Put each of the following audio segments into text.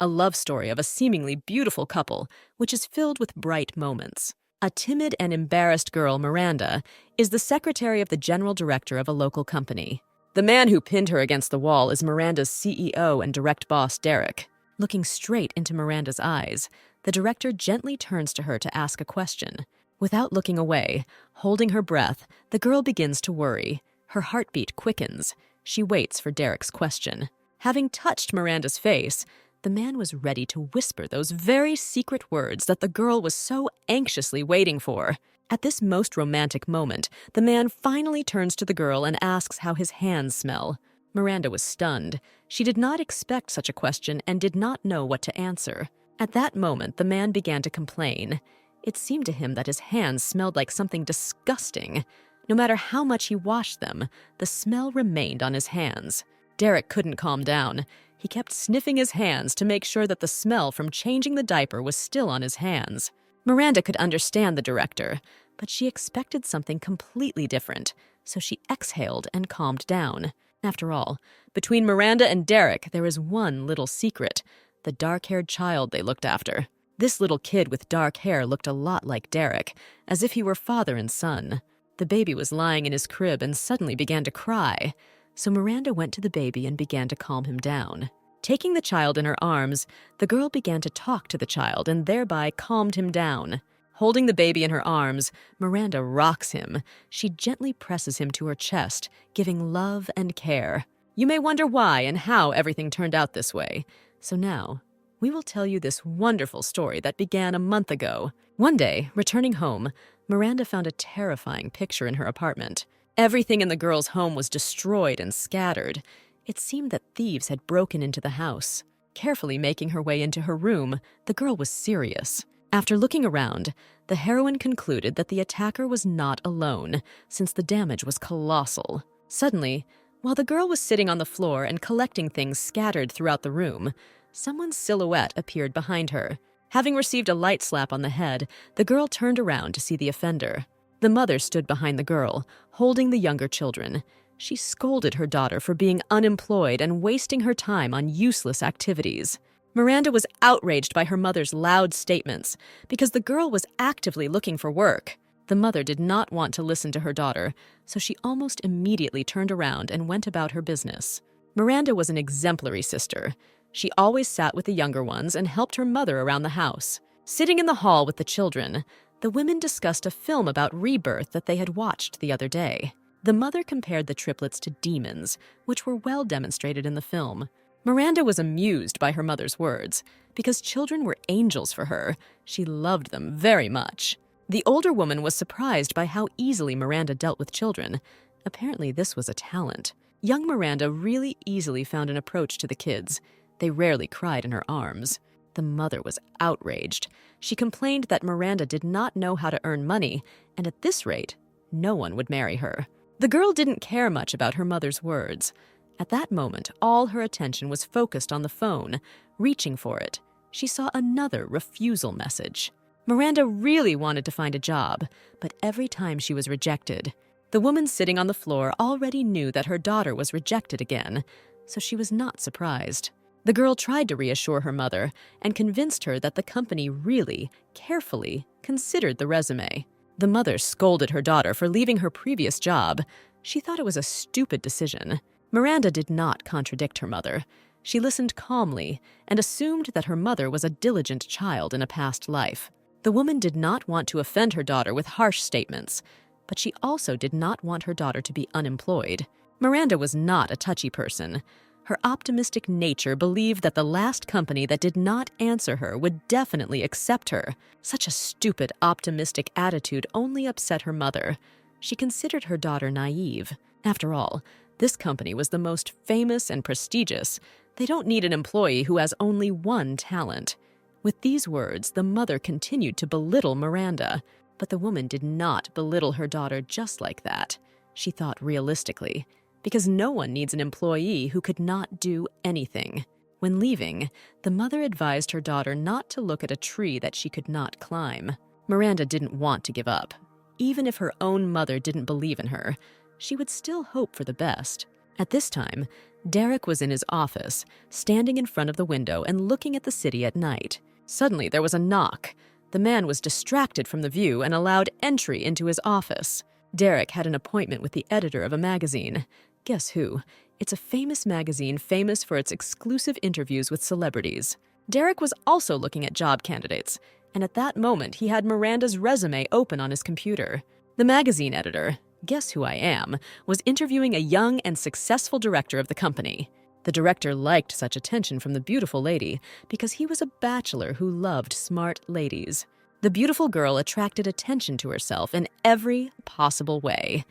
a love story of a seemingly beautiful couple, which is filled with bright moments. A timid and embarrassed girl, Miranda, is the secretary of the general director of a local company. The man who pinned her against the wall is Miranda's CEO and direct boss, Derek. Looking straight into Miranda's eyes, the director gently turns to her to ask a question. Without looking away, holding her breath, the girl begins to worry. Her heartbeat quickens. She waits for Derek's question. Having touched Miranda's face, the man was ready to whisper those very secret words that the girl was so anxiously waiting for. At this most romantic moment, the man finally turns to the girl and asks how his hands smell. Miranda was stunned. She did not expect such a question and did not know what to answer. At that moment, the man began to complain. It seemed to him that his hands smelled like something disgusting. No matter how much he washed them, the smell remained on his hands. Derek couldn't calm down. He kept sniffing his hands to make sure that the smell from changing the diaper was still on his hands. Miranda could understand the director, but she expected something completely different, so she exhaled and calmed down. After all, between Miranda and Derek, there is one little secret: the dark-haired child they looked after. This little kid with dark hair looked a lot like Derek, as if he were father and son. The baby was lying in his crib and suddenly began to cry. So Miranda went to the baby and began to calm him down. Taking the child in her arms, the girl began to talk to the child and thereby calmed him down. Holding the baby in her arms, Miranda rocks him. She gently presses him to her chest, giving love and care. You may wonder why and how everything turned out this way. So now, we will tell you this wonderful story that began a month ago. One day, returning home, Miranda found a terrifying picture in her apartment. Everything in the girl's home was destroyed and scattered. It seemed that thieves had broken into the house. Carefully making her way into her room, the girl was serious. After looking around, the heroine concluded that the attacker was not alone, since the damage was colossal. Suddenly, while the girl was sitting on the floor and collecting things scattered throughout the room, someone's silhouette appeared behind her. Having received a light slap on the head, the girl turned around to see the offender. The mother stood behind the girl, holding the younger children. She scolded her daughter for being unemployed and wasting her time on useless activities. Miranda was outraged by her mother's loud statements because the girl was actively looking for work. The mother did not want to listen to her daughter, so she almost immediately turned around and went about her business. Miranda was an exemplary sister. She always sat with the younger ones and helped her mother around the house. Sitting in the hall with the children, the women discussed a film about rebirth that they had watched the other day. The mother compared the triplets to demons, which were well demonstrated in the film. Miranda was amused by her mother's words. Because children were angels for her, she loved them very much. The older woman was surprised by how easily Miranda dealt with children. Apparently, this was a talent. Young Miranda really easily found an approach to the kids. They rarely cried in her arms. The mother was outraged. She complained that Miranda did not know how to earn money, and at this rate, no one would marry her. The girl didn't care much about her mother's words. At that moment, all her attention was focused on the phone. Reaching for it, she saw another refusal message. Miranda really wanted to find a job, but every time she was rejected. The woman sitting on the floor already knew that her daughter was rejected again, so she was not surprised. The girl tried to reassure her mother and convinced her that the company really, carefully, considered the resume. The mother scolded her daughter for leaving her previous job. She thought it was a stupid decision. Miranda did not contradict her mother. She listened calmly and assumed that her mother was a diligent child in a past life. The woman did not want to offend her daughter with harsh statements, but she also did not want her daughter to be unemployed. Miranda was not a touchy person. Her optimistic nature believed that the last company that did not answer her would definitely accept her. Such a stupid, optimistic attitude only upset her mother. She considered her daughter naive. After all, this company was the most famous and prestigious. They don't need an employee who has only one talent. With these words, the mother continued to belittle Miranda. But the woman did not belittle her daughter just like that. She thought realistically, because no one needs an employee who could not do anything. When leaving, the mother advised her daughter not to look at a tree that she could not climb. Miranda didn't want to give up. Even if her own mother didn't believe in her, she would still hope for the best. At this time, Derek was in his office, standing in front of the window and looking at the city at night. Suddenly, there was a knock. The man was distracted from the view and allowed entry into his office. Derek had an appointment with the editor of a magazine. Guess who? It's a famous magazine famous for its exclusive interviews with celebrities. Derek was also looking at job candidates, and at that moment he had Miranda's resume open on his computer. The magazine editor, guess who I am, was interviewing a young and successful director of the company. The director liked such attention from the beautiful lady because he was a bachelor who loved smart ladies. The beautiful girl attracted attention to herself in every possible way.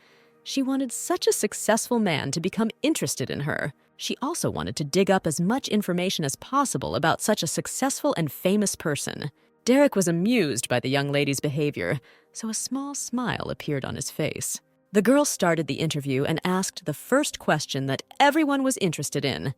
She wanted such a successful man to become interested in her. She also wanted to dig up as much information as possible about such a successful and famous person. Derek was amused by the young lady's behavior, so a small smile appeared on his face. The girl started the interview and asked the first question that everyone was interested in.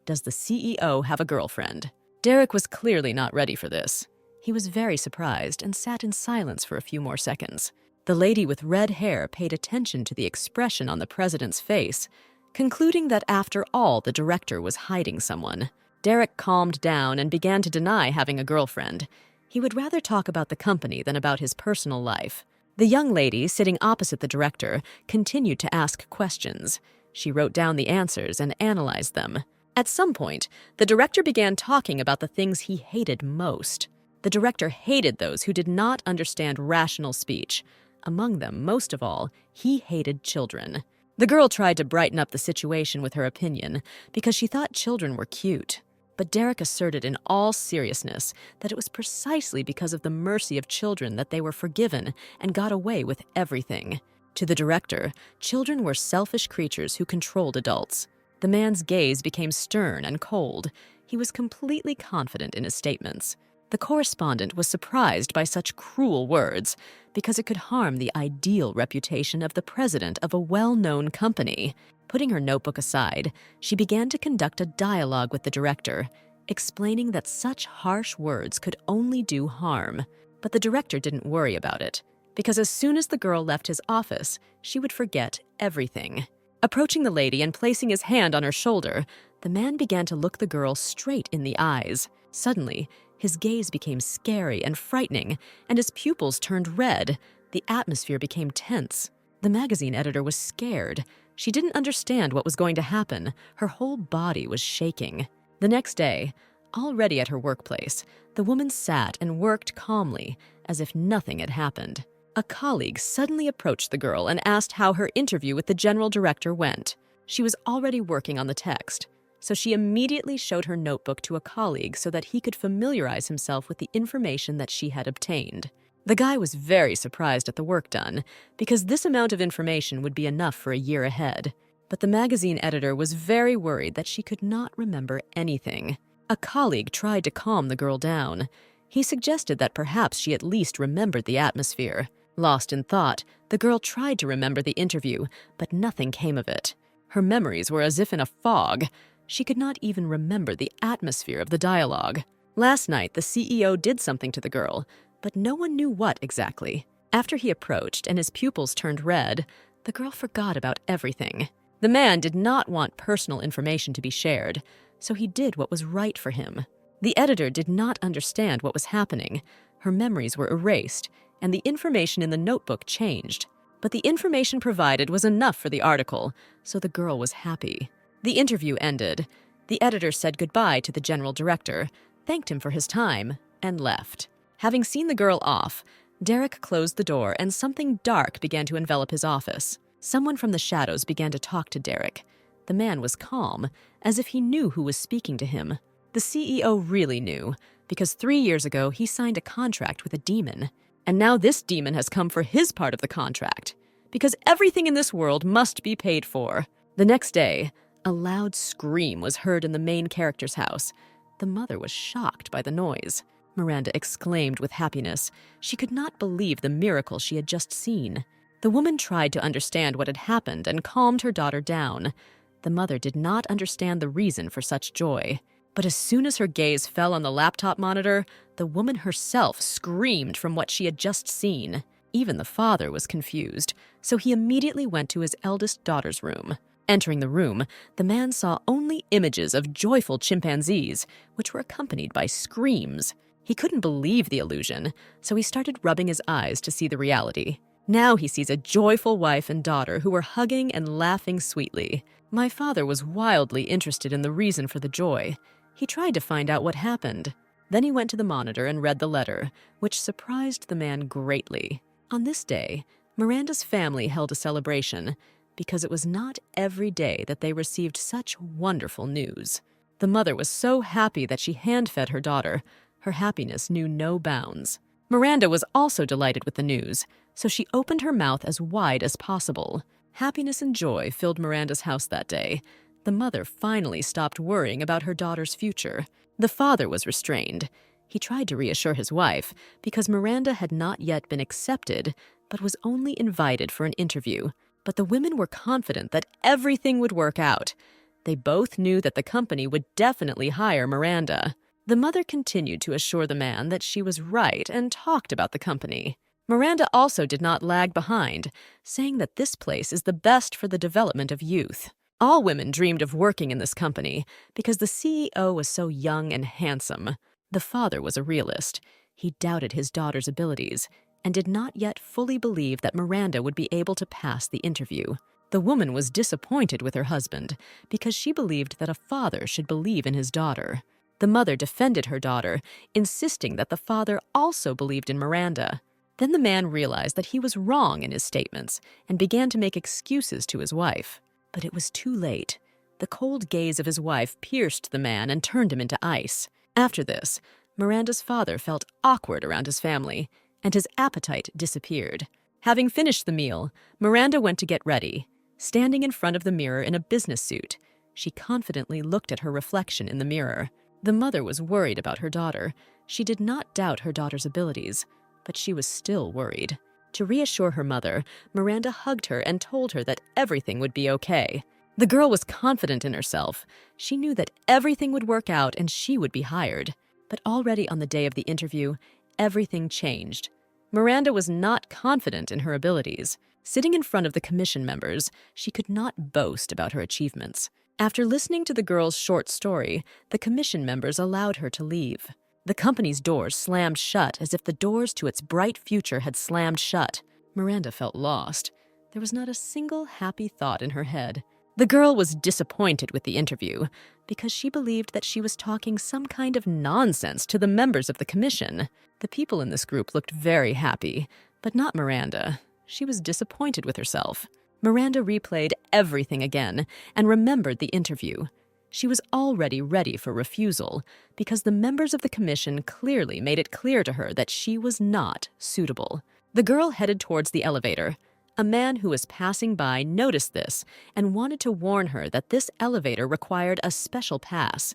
Does the CEO have a girlfriend? Derek was clearly not ready for this. He was very surprised and sat in silence for a few more seconds. The lady with red hair paid attention to the expression on the president's face, concluding that after all, the director was hiding someone. Derek calmed down and began to deny having a girlfriend. He would rather talk about the company than about his personal life. The young lady, sitting opposite the director, continued to ask questions. She wrote down the answers and analyzed them. At some point, the director began talking about the things he hated most. The director hated those who did not understand rational speech. Among them, most of all, he hated children. The girl tried to brighten up the situation with her opinion because she thought children were cute. But Derek asserted in all seriousness that it was precisely because of the mercy of children that they were forgiven and got away with everything. To the director, children were selfish creatures who controlled adults. The man's gaze became stern and cold. He was completely confident in his statements. The correspondent was surprised by such cruel words because it could harm the ideal reputation of the president of a well-known company. Putting her notebook aside, she began to conduct a dialogue with the director, explaining that such harsh words could only do harm. But the director didn't worry about it, because as soon as the girl left his office, she would forget everything. Approaching the lady and placing his hand on her shoulder, the man began to look the girl straight in the eyes. Suddenly, his gaze became scary and frightening, and his pupils turned red. The atmosphere became tense. The magazine editor was scared. She didn't understand what was going to happen. Her whole body was shaking. The next day, already at her workplace, the woman sat and worked calmly, as if nothing had happened. A colleague suddenly approached the girl and asked how her interview with the general director went. She was already working on the text, so she immediately showed her notebook to a colleague so that he could familiarize himself with the information that she had obtained. The guy was very surprised at the work done, because this amount of information would be enough for a year ahead. But the magazine editor was very worried that she could not remember anything. A colleague tried to calm the girl down. He suggested that perhaps she at least remembered the atmosphere. Lost in thought, the girl tried to remember the interview, but nothing came of it. Her memories were as if in a fog. She could not even remember the atmosphere of the dialogue. Last night, the CEO did something to the girl, but no one knew what exactly. After he approached and his pupils turned red, the girl forgot about everything. The man did not want personal information to be shared, so he did what was right for him. The editor did not understand what was happening. Her memories were erased, and the information in the notebook changed. But the information provided was enough for the article, so the girl was happy. The interview ended. The editor said goodbye to the general director, thanked him for his time, and left. Having seen the girl off, Derek closed the door and something dark began to envelop his office. Someone from the shadows began to talk to Derek. The man was calm, as if he knew who was speaking to him. The CEO really knew, because 3 years ago he signed a contract with a demon. And now this demon has come for his part of the contract, because everything in this world must be paid for. The next day, a loud scream was heard in the main character's house. The mother was shocked by the noise. Miranda exclaimed with happiness. She could not believe the miracle she had just seen. The woman tried to understand what had happened and calmed her daughter down. The mother did not understand the reason for such joy. But as soon as her gaze fell on the laptop monitor, the woman herself screamed from what she had just seen. Even the father was confused, so he immediately went to his eldest daughter's room. Entering the room, the man saw only images of joyful chimpanzees, which were accompanied by screams. He couldn't believe the illusion, so he started rubbing his eyes to see the reality. Now he sees a joyful wife and daughter who were hugging and laughing sweetly. My father was wildly interested in the reason for the joy. He tried to find out what happened. Then he went to the monitor and read the letter, which surprised the man greatly. On this day, Miranda's family held a celebration because it was not every day that they received such wonderful news. The mother was so happy that she hand-fed her daughter. Her happiness knew no bounds. Miranda was also delighted with the news, so she opened her mouth as wide as possible. Happiness and joy filled Miranda's house that day. The mother finally stopped worrying about her daughter's future. The father was restrained. He tried to reassure his wife because Miranda had not yet been accepted, but was only invited for an interview. But the women were confident that everything would work out. They both knew that the company would definitely hire Miranda. The mother continued to assure the man that she was right and talked about the company. Miranda also did not lag behind, saying that this place is the best for the development of youth. All women dreamed of working in this company because the CEO was so young and handsome. The father was a realist. He doubted his daughter's abilities and did not yet fully believe that Miranda would be able to pass the interview. The woman was disappointed with her husband because she believed that a father should believe in his daughter. The mother defended her daughter, insisting that the father also believed in Miranda. Then the man realized that he was wrong in his statements and began to make excuses to his wife. But it was too late. The cold gaze of his wife pierced the man and turned him into ice. After this, Miranda's father felt awkward around his family, and his appetite disappeared. Having finished the meal, Miranda went to get ready. Standing in front of the mirror in a business suit, she confidently looked at her reflection in the mirror. The mother was worried about her daughter. She did not doubt her daughter's abilities, but she was still worried. To reassure her mother, Miranda hugged her and told her that everything would be okay. The girl was confident in herself. She knew that everything would work out and she would be hired. But already on the day of the interview, everything changed. Miranda was not confident in her abilities. Sitting in front of the commission members, she could not boast about her achievements. After listening to the girl's short story, the commission members allowed her to leave. The company's doors slammed shut as if the doors to its bright future had slammed shut. Miranda felt lost. There was not a single happy thought in her head. The girl was disappointed with the interview because she believed that she was talking some kind of nonsense to the members of the commission. The people in this group looked very happy, but not Miranda. She was disappointed with herself. Miranda replayed everything again and remembered the interview. She was already ready for refusal because the members of the commission clearly made it clear to her that she was not suitable. The girl headed towards the elevator. A man who was passing by noticed this and wanted to warn her that this elevator required a special pass,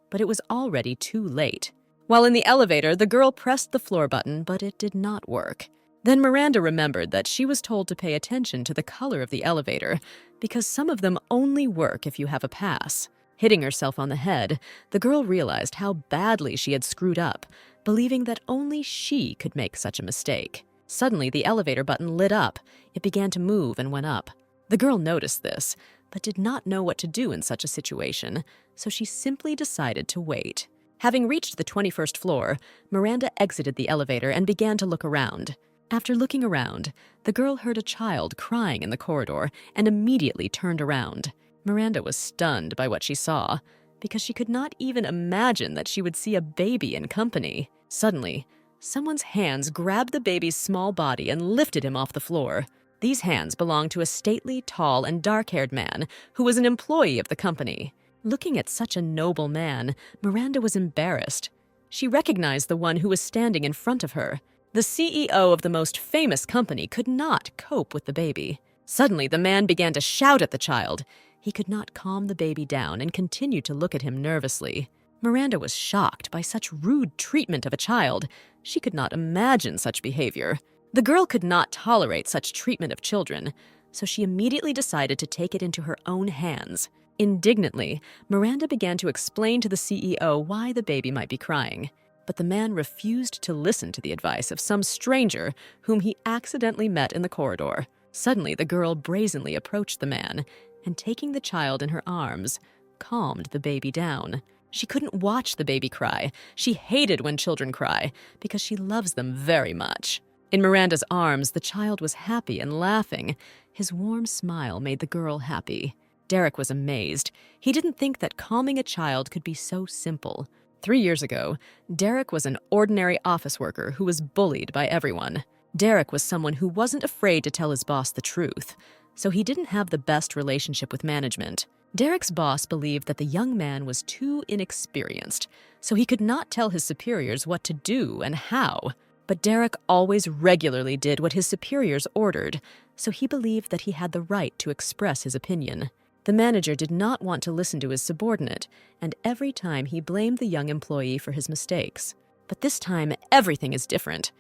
but it was already too late. While in the elevator, the girl pressed the floor button, but it did not work. Then Miranda remembered that she was told to pay attention to the color of the elevator because some of them only work if you have a pass. Hitting herself on the head, the girl realized how badly she had screwed up, believing that only she could make such a mistake. Suddenly, the elevator button lit up. It began to move and went up. The girl noticed this, but did not know what to do in such a situation, so she simply decided to wait. Having reached the 21st floor, Miranda exited the elevator and began to look around. After looking around, the girl heard a child crying in the corridor and immediately turned around. Miranda was stunned by what she saw, because she could not even imagine that she would see a baby in company. Suddenly, someone's hands grabbed the baby's small body and lifted him off the floor. These hands belonged to a stately, tall, and dark-haired man who was an employee of the company. Looking at such a noble man, Miranda was embarrassed. She recognized the one who was standing in front of her. The CEO of the most famous company could not cope with the baby. Suddenly, the man began to shout at the child. He could not calm the baby down and continued to look at him nervously. Miranda was shocked by such rude treatment of a child. She could not imagine such behavior. The girl could not tolerate such treatment of children, so she immediately decided to take it into her own hands. Indignantly, Miranda began to explain to the CEO why the baby might be crying. But the man refused to listen to the advice of some stranger whom he accidentally met in the corridor. Suddenly, the girl brazenly approached the man, and taking the child in her arms, calmed the baby down. She couldn't watch the baby cry. She hated when children cry because she loves them very much. In Miranda's arms, the child was happy and laughing. His warm smile made the girl happy. Derek was amazed. He didn't think that calming a child could be so simple. 3 years ago, Derek was an ordinary office worker who was bullied by everyone. Derek was someone who wasn't afraid to tell his boss the truth, so he didn't have the best relationship with management. Derek's boss believed that the young man was too inexperienced, so he could not tell his superiors what to do and how. But Derek always regularly did what his superiors ordered, so he believed that he had the right to express his opinion. The manager did not want to listen to his subordinate, and every time he blamed the young employee for his mistakes. But this time, everything is different.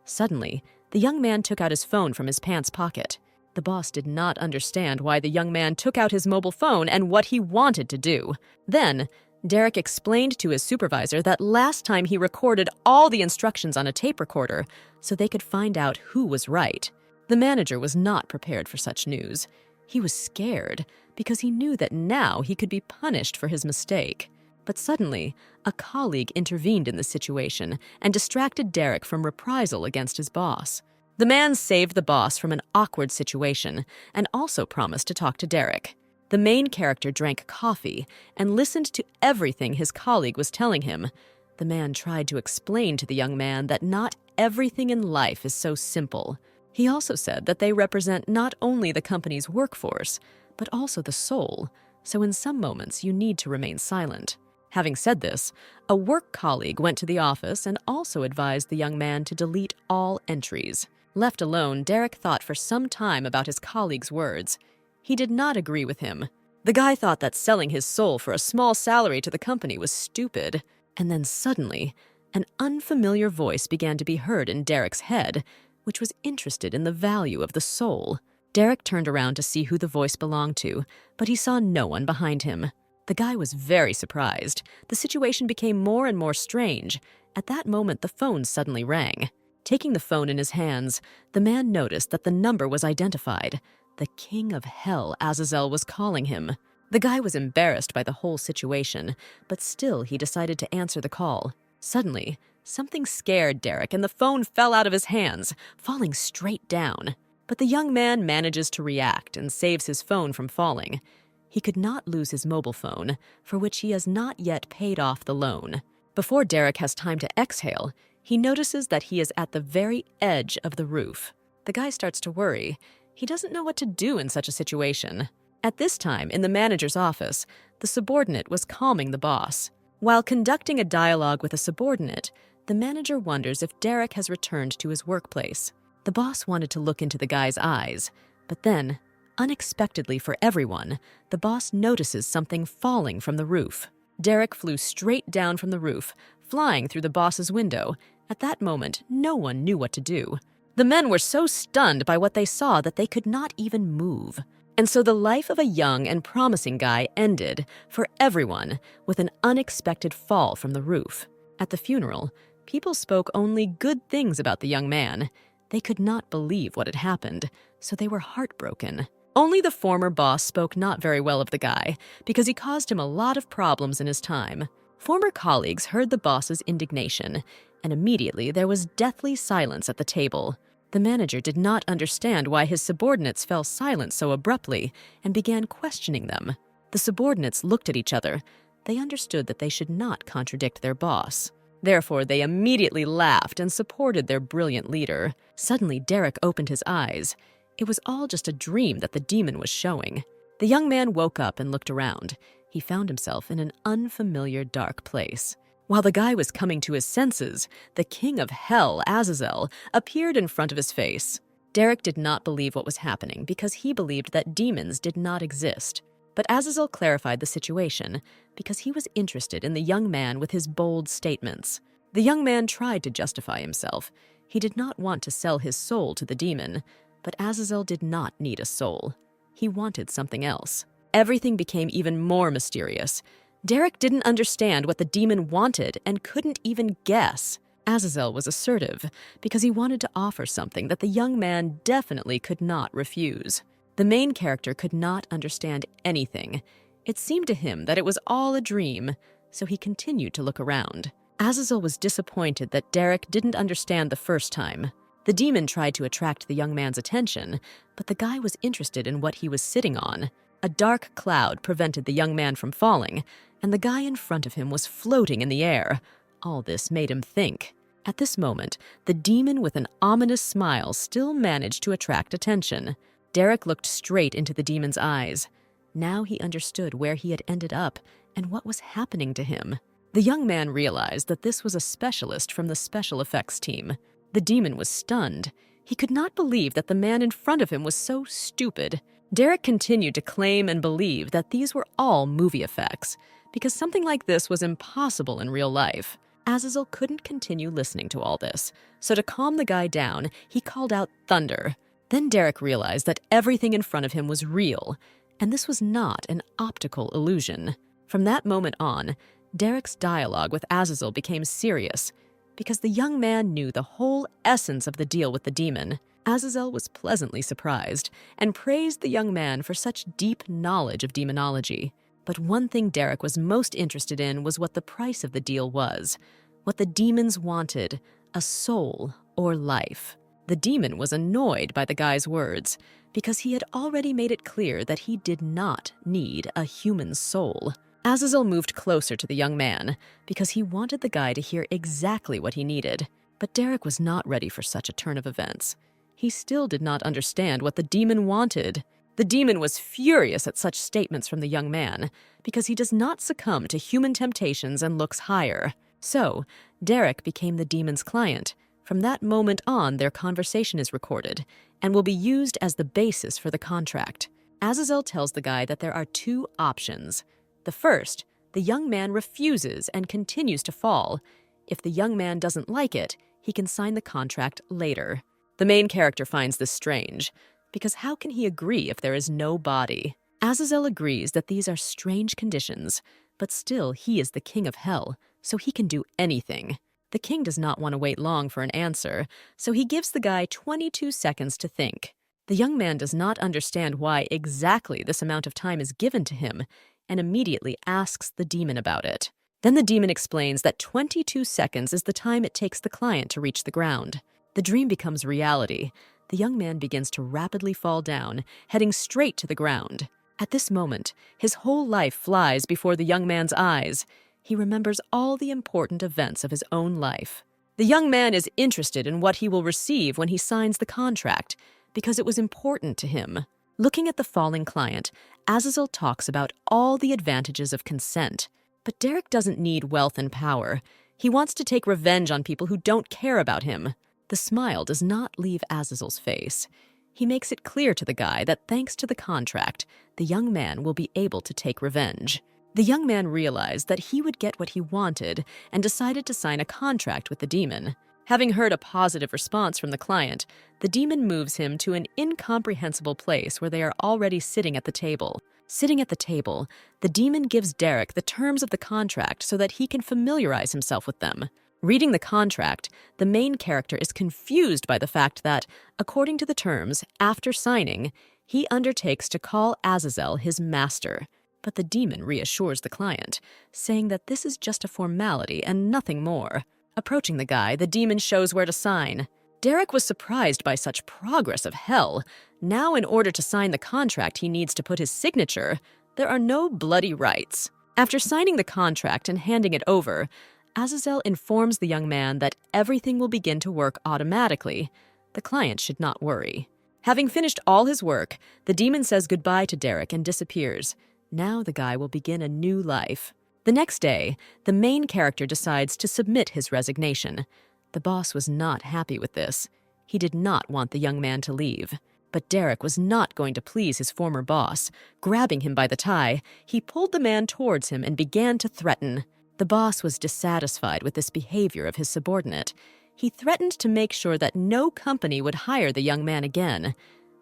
Suddenly, the young man took out his phone from his pants pocket. The boss did not understand why the young man took out his mobile phone and what he wanted to do. Then, Derek explained to his supervisor that last time he recorded all the instructions on a tape recorder so they could find out who was right. The manager was not prepared for such news. He was scared because he knew that now he could be punished for his mistake. But suddenly, a colleague intervened in the situation and distracted Derek from reprisal against his boss. The man saved the boss from an awkward situation and also promised to talk to Derek. The main character drank coffee and listened to everything his colleague was telling him. The man tried to explain to the young man that not everything in life is so simple. He also said that they represent not only the company's workforce, but also the soul, so in some moments you need to remain silent. Having said this, a work colleague went to the office and also advised the young man to delete all entries. Left alone, Derek thought for some time about his colleague's words. He did not agree with him. The guy thought that selling his soul for a small salary to the company was stupid. And then suddenly, an unfamiliar voice began to be heard in Derek's head, which was interested in the value of the soul. Derek turned around to see who the voice belonged to, but he saw no one behind him. The guy was very surprised. The situation became more and more strange. At that moment, the phone suddenly rang. Taking the phone in his hands, the man noticed that the number was identified. The king of hell, Azazel, was calling him. The guy was embarrassed by the whole situation, but still he decided to answer the call. Suddenly, something scared Derek and the phone fell out of his hands, falling straight down. But the young man manages to react and saves his phone from falling. He could not lose his mobile phone, for which he has not yet paid off the loan. Before Derek has time to exhale, he notices that he is at the very edge of the roof. The guy starts to worry. He doesn't know what to do in such a situation. At this time, in the manager's office, the subordinate was calming the boss. While conducting a dialogue with a subordinate, the manager wonders if Derek has returned to his workplace. The boss wanted to look into the guy's eyes, but then, unexpectedly for everyone, the boss notices something falling from the roof. Derek flew straight down from the roof, flying through the boss's window. At that moment, no one knew what to do. The men were so stunned by what they saw that they could not even move. And so the life of a young and promising guy ended, for everyone, with an unexpected fall from the roof. At the funeral, people spoke only good things about the young man. They could not believe what had happened, so they were heartbroken. Only the former boss spoke not very well of the guy, because he caused him a lot of problems in his time. Former colleagues heard the boss's indignation, and immediately there was deathly silence at the table. The manager did not understand why his subordinates fell silent so abruptly and began questioning them. The subordinates looked at each other. They understood that they should not contradict their boss. Therefore, they immediately laughed and supported their brilliant leader. Suddenly, Derek opened his eyes. It was all just a dream that the demon was showing. The young man woke up and looked around. He found himself in an unfamiliar dark place. While the guy was coming to his senses, the king of hell, Azazel, appeared in front of his face. Derek did not believe what was happening because he believed that demons did not exist. But Azazel clarified the situation because he was interested in the young man with his bold statements. The young man tried to justify himself. He did not want to sell his soul to the demon, but Azazel did not need a soul. He wanted something else. Everything became even more mysterious. Derek didn't understand what the demon wanted and couldn't even guess. Azazel was assertive because he wanted to offer something that the young man definitely could not refuse. The main character could not understand anything. It seemed to him that it was all a dream, so he continued to look around. Azazel was disappointed that Derek didn't understand the first time. The demon tried to attract the young man's attention, but the guy was interested in what he was sitting on. A dark cloud prevented the young man from falling, and the guy in front of him was floating in the air. All this made him think. At this moment, the demon with an ominous smile still managed to attract attention. Derek looked straight into the demon's eyes. Now he understood where he had ended up and what was happening to him. The young man realized that this was a specialist from the special effects team. The demon was stunned. He could not believe that the man in front of him was so stupid. Derek continued to claim and believe that these were all movie effects, because something like this was impossible in real life. Azazel couldn't continue listening to all this, so to calm the guy down, he called out thunder. Then Derek realized that everything in front of him was real, and this was not an optical illusion. From that moment on, Derek's dialogue with Azazel became serious, because the young man knew the whole essence of the deal with the demon. Azazel was pleasantly surprised and praised the young man for such deep knowledge of demonology. But one thing Derek was most interested in was what the price of the deal was, what the demons wanted, a soul or life. The demon was annoyed by the guy's words, because he had already made it clear that he did not need a human soul. Azazel moved closer to the young man, because he wanted the guy to hear exactly what he needed. But Derek was not ready for such a turn of events. He still did not understand what the demon wanted. The demon was furious at such statements from the young man, because he does not succumb to human temptations and looks higher. So, Derek became the demon's client. From that moment on, their conversation is recorded and will be used as the basis for the contract. Azazel tells the guy that there are two options. The first, the young man refuses and continues to fall. If the young man doesn't like it, he can sign the contract later. The main character finds this strange, because how can he agree if there is no body? Azazel agrees that these are strange conditions, but still he is the king of hell, so he can do anything. The king does not want to wait long for an answer, so he gives the guy 22 seconds to think. The young man does not understand why exactly this amount of time is given to him, and immediately asks the demon about it. Then the demon explains that 22 seconds is the time it takes the client to reach the ground. The dream becomes reality. The young man begins to rapidly fall down, heading straight to the ground. At this moment, his whole life flies before the young man's eyes. He remembers all the important events of his own life. The young man is interested in what he will receive when he signs the contract, because it was important to him. Looking at the falling client, Azazel talks about all the advantages of consent. But Derek doesn't need wealth and power. He wants to take revenge on people who don't care about him. The smile does not leave Azazel's face. He makes it clear to the guy that thanks to the contract, the young man will be able to take revenge. The young man realized that he would get what he wanted and decided to sign a contract with the demon. Having heard a positive response from the client, the demon moves him to an incomprehensible place where they are already sitting at the table. Sitting at the table, the demon gives Derek the terms of the contract so that he can familiarize himself with them. Reading the contract, the main character is confused by the fact that, according to the terms, after signing, he undertakes to call Azazel his master. But the demon reassures the client, saying that this is just a formality and nothing more. Approaching the guy, the demon shows where to sign. Derek was surprised by such progress of hell. Now, in order to sign the contract, he needs to put his signature. There are no bloody rights. After signing the contract and handing it over, Azazel informs the young man that everything will begin to work automatically. The client should not worry. Having finished all his work, the demon says goodbye to Derek and disappears. Now the guy will begin a new life. The next day, the main character decides to submit his resignation. The boss was not happy with this. He did not want the young man to leave. But Derek was not going to please his former boss. Grabbing him by the tie, he pulled the man towards him and began to threaten. The boss was dissatisfied with this behavior of his subordinate. He threatened to make sure that no company would hire the young man again.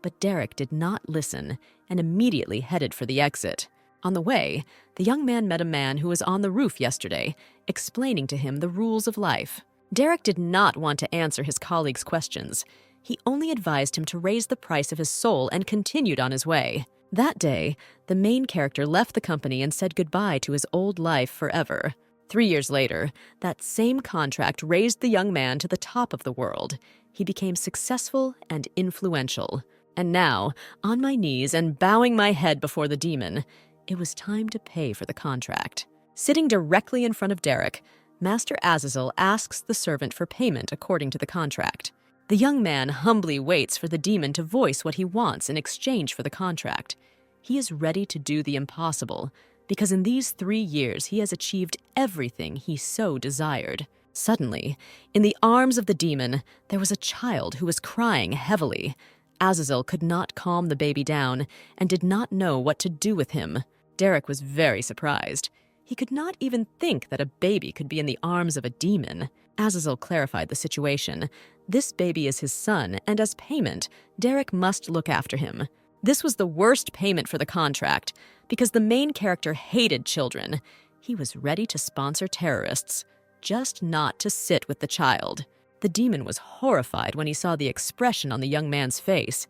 But Derek did not listen and immediately headed for the exit. On the way, the young man met a man who was on the roof yesterday, explaining to him the rules of life. Derek did not want to answer his colleague's questions. He only advised him to raise the price of his soul and continued on his way. That day, the main character left the company and said goodbye to his old life forever. 3 years later, that same contract raised the young man to the top of the world. He became successful and influential. And now, on my knees and bowing my head before the demon, it was time to pay for the contract. Sitting directly in front of Derek, Master Azazel asks the servant for payment according to the contract. The young man humbly waits for the demon to voice what he wants in exchange for the contract. He is ready to do the impossible, because in these 3 years he has achieved everything he so desired. Suddenly, in the arms of the demon, there was a child who was crying heavily. Azazel could not calm the baby down and did not know what to do with him. Derek was very surprised. He could not even think that a baby could be in the arms of a demon. Azazel clarified the situation. This baby is his son, and as payment, Derek must look after him. This was the worst payment for the contract, because the main character hated children. He was ready to sponsor terrorists, just not to sit with the child. The demon was horrified when he saw the expression on the young man's face.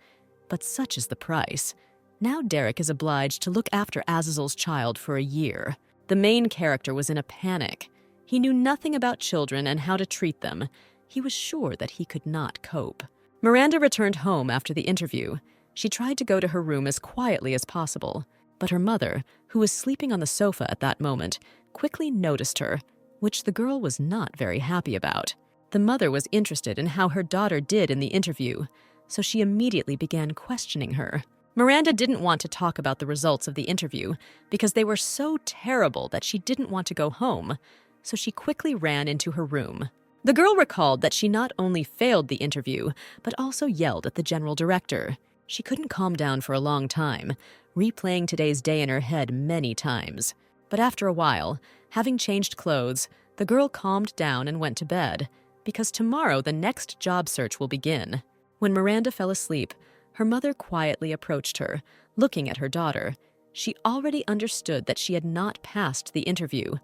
But such is the price. Now Derek is obliged to look after Azazel's child for a year. The main character was in a panic. He knew nothing about children and how to treat them. He was sure that he could not cope. Miranda returned home after the interview. She tried to go to her room as quietly as possible, but her mother, who was sleeping on the sofa at that moment, quickly noticed her, which the girl was not very happy about. The mother was interested in how her daughter did in the interview, so she immediately began questioning her. Miranda didn't want to talk about the results of the interview because they were so terrible that she didn't want to go home, so she quickly ran into her room. The girl recalled that she not only failed the interview, but also yelled at the general director. She couldn't calm down for a long time, replaying today's day in her head many times. But after a while, having changed clothes, the girl calmed down and went to bed, because tomorrow the next job search will begin. When Miranda fell asleep, her mother quietly approached her, looking at her daughter. She already understood that she had not passed the interview.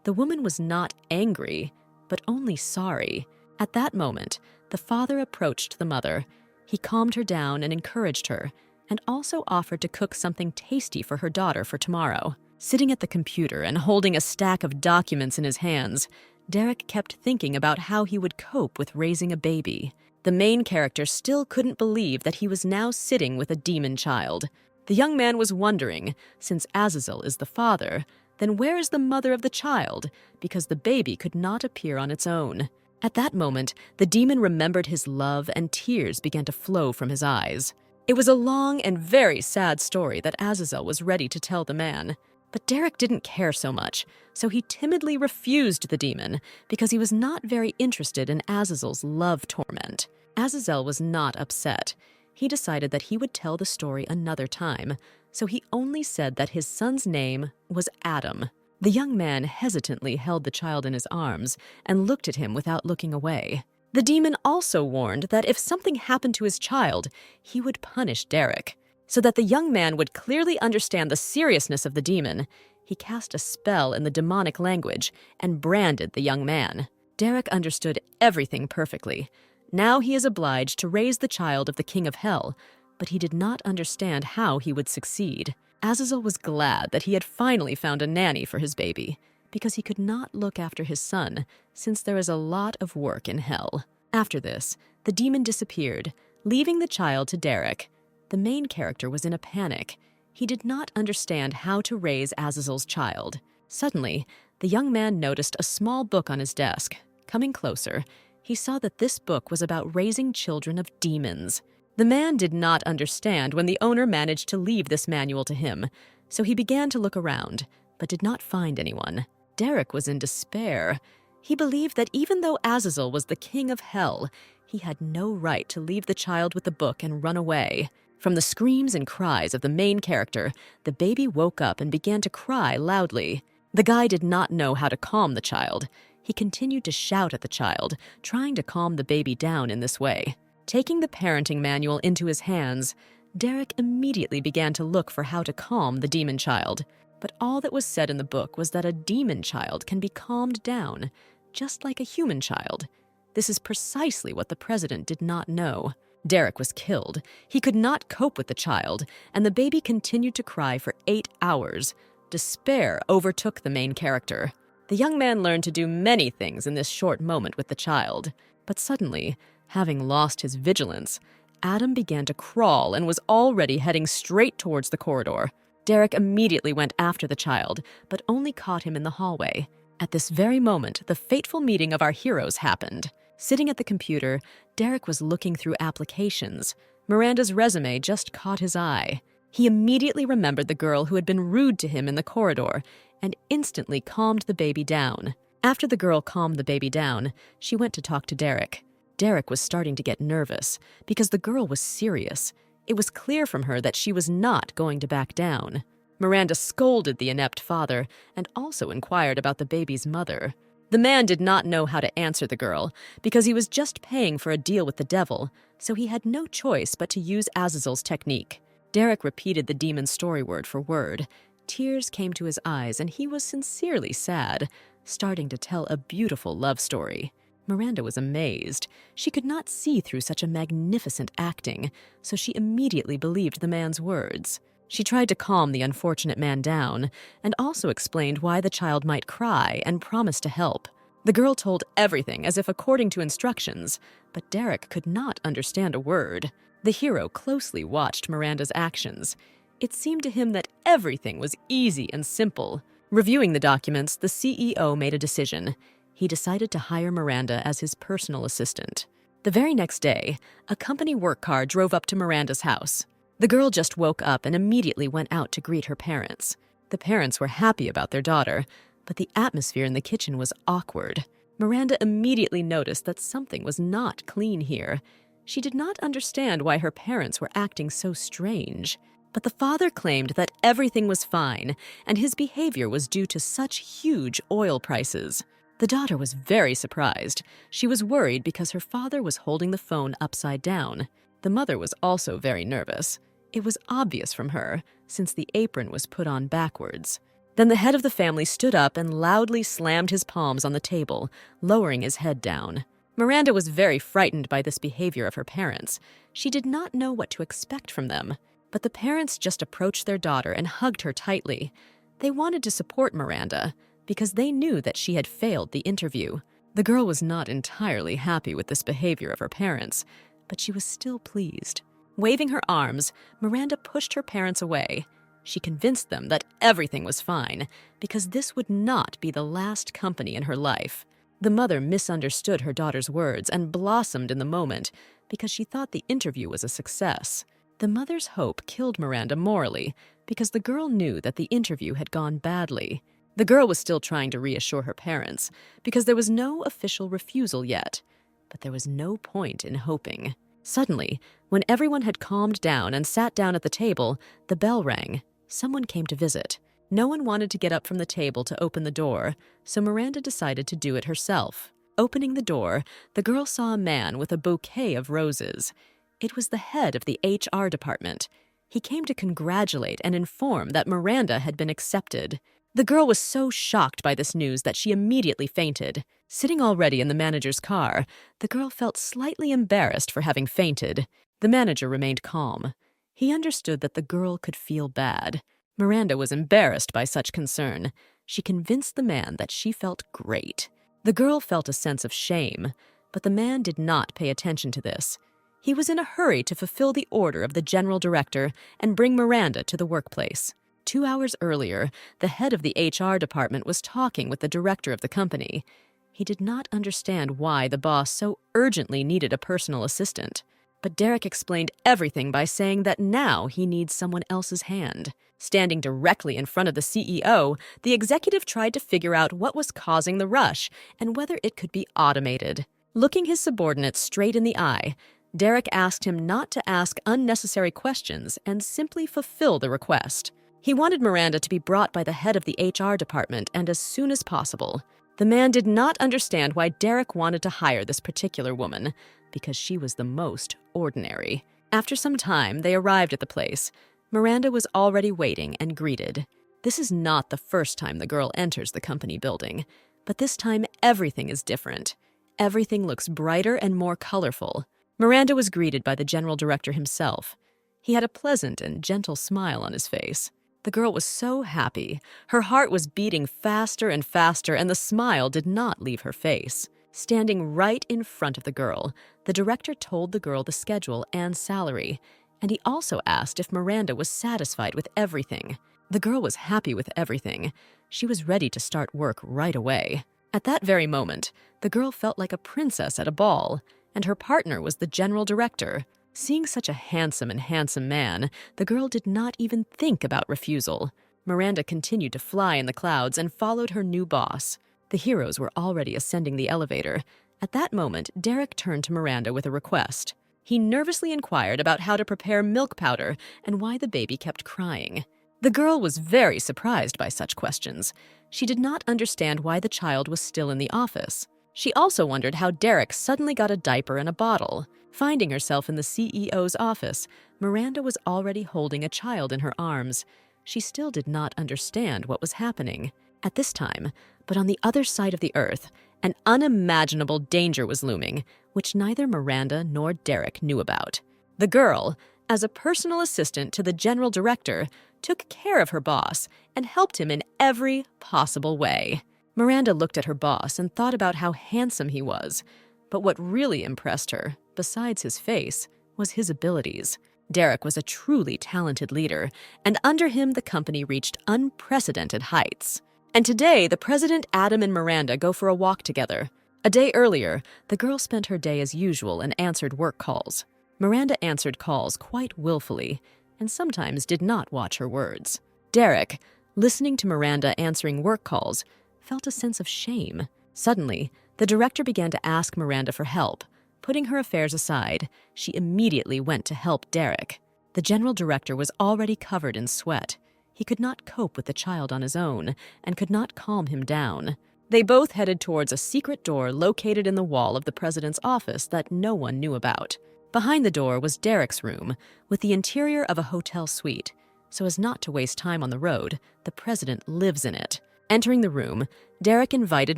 The woman was not angry, but only sorry. At that moment, the father approached the mother. He calmed her down and encouraged her, and also offered to cook something tasty for her daughter for tomorrow. Sitting at the computer and holding a stack of documents in his hands, Derek kept thinking about how he would cope with raising a baby. The main character still couldn't believe that he was now sitting with a demon child. The young man was wondering, since Azazel is the father, then where is the mother of the child? Because the baby could not appear on its own. At that moment, the demon remembered his love and tears began to flow from his eyes. It was a long and very sad story that Azazel was ready to tell the man. But Derek didn't care so much, so he timidly refused the demon because he was not very interested in Azazel's love torment. Azazel was not upset. He decided that he would tell the story another time, so he only said that his son's name was Adam. The young man hesitantly held the child in his arms and looked at him without looking away. The demon also warned that if something happened to his child, he would punish Derek. So that the young man would clearly understand the seriousness of the demon, he cast a spell in the demonic language and branded the young man. Derek understood everything perfectly. Now he is obliged to raise the child of the king of hell, but he did not understand how he would succeed. Azazel was glad that he had finally found a nanny for his baby, because he could not look after his son, since there is a lot of work in hell. After this, the demon disappeared, leaving the child to Derek. The main character was in a panic. He did not understand how to raise Azazel's child. Suddenly, the young man noticed a small book on his desk. Coming closer, he saw that this book was about raising children of demons. The man did not understand when the owner managed to leave this manual to him, so he began to look around, but did not find anyone. Derek was in despair. He believed that even though Azazel was the king of hell, he had no right to leave the child with the book and run away. From the screams and cries of the main character, the baby woke up and began to cry loudly. The guy did not know how to calm the child. He continued to shout at the child, trying to calm the baby down in this way. Taking the parenting manual into his hands, Derek immediately began to look for how to calm the demon child. But all that was said in the book was that a demon child can be calmed down, just like a human child. This is precisely what the president did not know. Derek was killed. He could not cope with the child, and the baby continued to cry for 8 hours. Despair overtook the main character. The young man learned to do many things in this short moment with the child. But suddenly, having lost his vigilance, Adam began to crawl and was already heading straight towards the corridor. Derek immediately went after the child, but only caught him in the hallway. At this very moment, the fateful meeting of our heroes happened. Sitting at the computer, Derek was looking through applications. Miranda's resume just caught his eye. He immediately remembered the girl who had been rude to him in the corridor and instantly calmed the baby down. After the girl calmed the baby down, she went to talk to Derek. Derek was starting to get nervous because the girl was serious. It was clear from her that she was not going to back down. Miranda scolded the inept father and also inquired about the baby's mother. The man did not know how to answer the girl because he was just paying for a deal with the devil, so he had no choice but to use Azazel's technique. Derek repeated the demon's story word for word. Tears came to his eyes and he was sincerely sad, starting to tell a beautiful love story. Miranda was amazed. She could not see through such a magnificent acting, so she immediately believed the man's words. She tried to calm the unfortunate man down and also explained why the child might cry and promised to help. The girl told everything as if according to instructions, but Derek could not understand a word. The hero closely watched Miranda's actions. It seemed to him that everything was easy and simple. Reviewing the documents, the CEO made a decision. He decided to hire Miranda as his personal assistant. The very next day, a company work car drove up to Miranda's house. The girl just woke up and immediately went out to greet her parents. The parents were happy about their daughter, but the atmosphere in the kitchen was awkward. Miranda immediately noticed that something was not clean here. She did not understand why her parents were acting so strange. But the father claimed that everything was fine, and his behavior was due to such huge oil prices. The daughter was very surprised. She was worried because her father was holding the phone upside down. The mother was also very nervous. It was obvious from her, since the apron was put on backwards. Then the head of the family stood up and loudly slammed his palms on the table, lowering his head down. Miranda was very frightened by this behavior of her parents. She did not know what to expect from them. But the parents just approached their daughter and hugged her tightly. They wanted to support Miranda because they knew that she had failed the interview. The girl was not entirely happy with this behavior of her parents, but she was still pleased. Waving her arms, Miranda pushed her parents away. She convinced them that everything was fine because this would not be the last company in her life. The mother misunderstood her daughter's words and blossomed in the moment because she thought the interview was a success. The mother's hope killed Miranda morally because the girl knew that the interview had gone badly. The girl was still trying to reassure her parents because there was no official refusal yet, but there was no point in hoping. Suddenly, when everyone had calmed down and sat down at the table, the bell rang. Someone came to visit. No one wanted to get up from the table to open the door, so Miranda decided to do it herself. Opening the door, the girl saw a man with a bouquet of roses. It was the head of the HR department. He came to congratulate and inform that Miranda had been accepted. The girl was so shocked by this news that she immediately fainted. Sitting already in the manager's car, the girl felt slightly embarrassed for having fainted. The manager remained calm. He understood that the girl could feel bad. Miranda was embarrassed by such concern. She convinced the man that she felt great. The girl felt a sense of shame, but the man did not pay attention to this. He was in a hurry to fulfill the order of the general director and bring Miranda to the workplace. 2 hours earlier, the head of the HR department was talking with the director of the company. He did not understand why the boss so urgently needed a personal assistant. But Derek explained everything by saying that now he needs someone else's hand. Standing directly in front of the CEO, the executive tried to figure out what was causing the rush and whether it could be automated. Looking his subordinate straight in the eye, Derek asked him not to ask unnecessary questions and simply fulfill the request. He wanted Miranda to be brought by the head of the HR department and as soon as possible. The man did not understand why Derek wanted to hire this particular woman, because she was the most ordinary. After some time, they arrived at the place. Miranda was already waiting and greeted. This is not the first time the girl enters the company building, but this time everything is different. Everything looks brighter and more colorful. Miranda was greeted by the general director himself. He had a pleasant and gentle smile on his face. The girl was so happy. Her heart was beating faster and faster, and the smile did not leave her face. Standing right in front of the girl, the director told the girl the schedule and salary, and he also asked if Miranda was satisfied with everything. The girl was happy with everything. She was ready to start work right away. At that very moment, the girl felt like a princess at a ball, and her partner was the general director. Seeing such a handsome man, the girl did not even think about refusal. Miranda continued to fly in the clouds and followed her new boss. The heroes were already ascending the elevator. At that moment, Derek turned to Miranda with a request. He nervously inquired about how to prepare milk powder and why the baby kept crying. The girl was very surprised by such questions. She did not understand why the child was still in the office. She also wondered how Derek suddenly got a diaper and a bottle. Finding herself in the CEO's office, Miranda was already holding a child in her arms. She still did not understand what was happening. At this time, but on the other side of the earth, an unimaginable danger was looming, which neither Miranda nor Derek knew about. The girl, as a personal assistant to the general director, took care of her boss and helped him in every possible way. Miranda looked at her boss and thought about how handsome he was. But what really impressed her, besides his face, was his abilities. Derek was a truly talented leader, and under him the company reached unprecedented heights. And today, the president, Adam, and Miranda go for a walk together. A day earlier, the girl spent her day as usual and answered work calls. Miranda answered calls quite willfully, and sometimes did not watch her words. Derek, listening to Miranda answering work calls, felt a sense of shame. Suddenly, the director began to ask Miranda for help. Putting her affairs aside, she immediately went to help Derek. The general director was already covered in sweat. He could not cope with the child on his own and could not calm him down. They both headed towards a secret door located in the wall of the president's office that no one knew about. Behind the door was Derek's room, with the interior of a hotel suite. So as not to waste time on the road, the president lives in it. Entering the room, Derek invited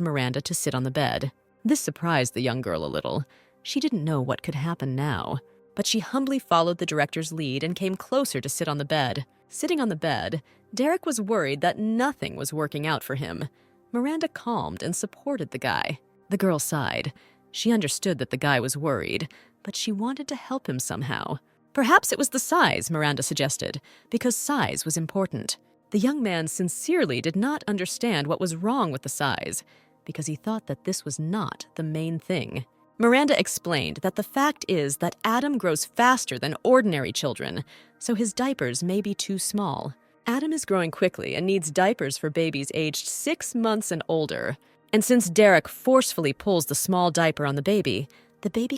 Miranda to sit on the bed. This surprised the young girl a little. She didn't know what could happen now, but she humbly followed the director's lead and came closer to sit on the bed. Sitting on the bed, Derek was worried that nothing was working out for him. Miranda calmed and supported the guy. The girl sighed. She understood that the guy was worried, but she wanted to help him somehow. Perhaps it was the size, Miranda suggested, because size was important. The young man sincerely did not understand what was wrong with the size, because he thought that this was not the main thing. Miranda explained that the fact is that Adam grows faster than ordinary children, so his diapers may be too small. Adam is growing quickly and needs diapers for babies aged 6 months and older. And since Derek forcefully pulls the small diaper on the baby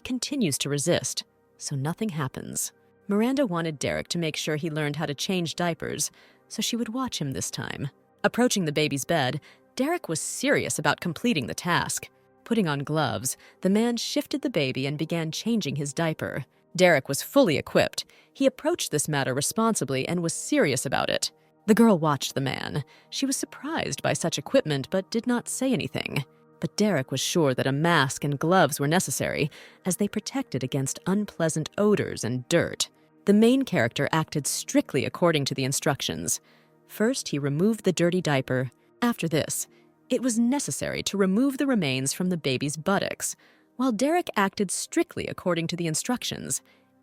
continues to resist, so nothing happens. Miranda wanted Derek to make sure he learned how to change diapers, so she would watch him this time. Approaching the baby's bed, Derek was serious about completing the task. Putting on gloves, the man shifted the baby and began changing his diaper. Derek was fully equipped. He approached this matter responsibly and was serious about it. The girl watched the man. She was surprised by such equipment but did not say anything. But Derek was sure that a mask and gloves were necessary, as they protected against unpleasant odors and dirt. The main character acted strictly according to the instructions. First, he removed the dirty diaper. After this, it was necessary to remove the remains from the baby's buttocks. While Derek acted strictly according to the instructions,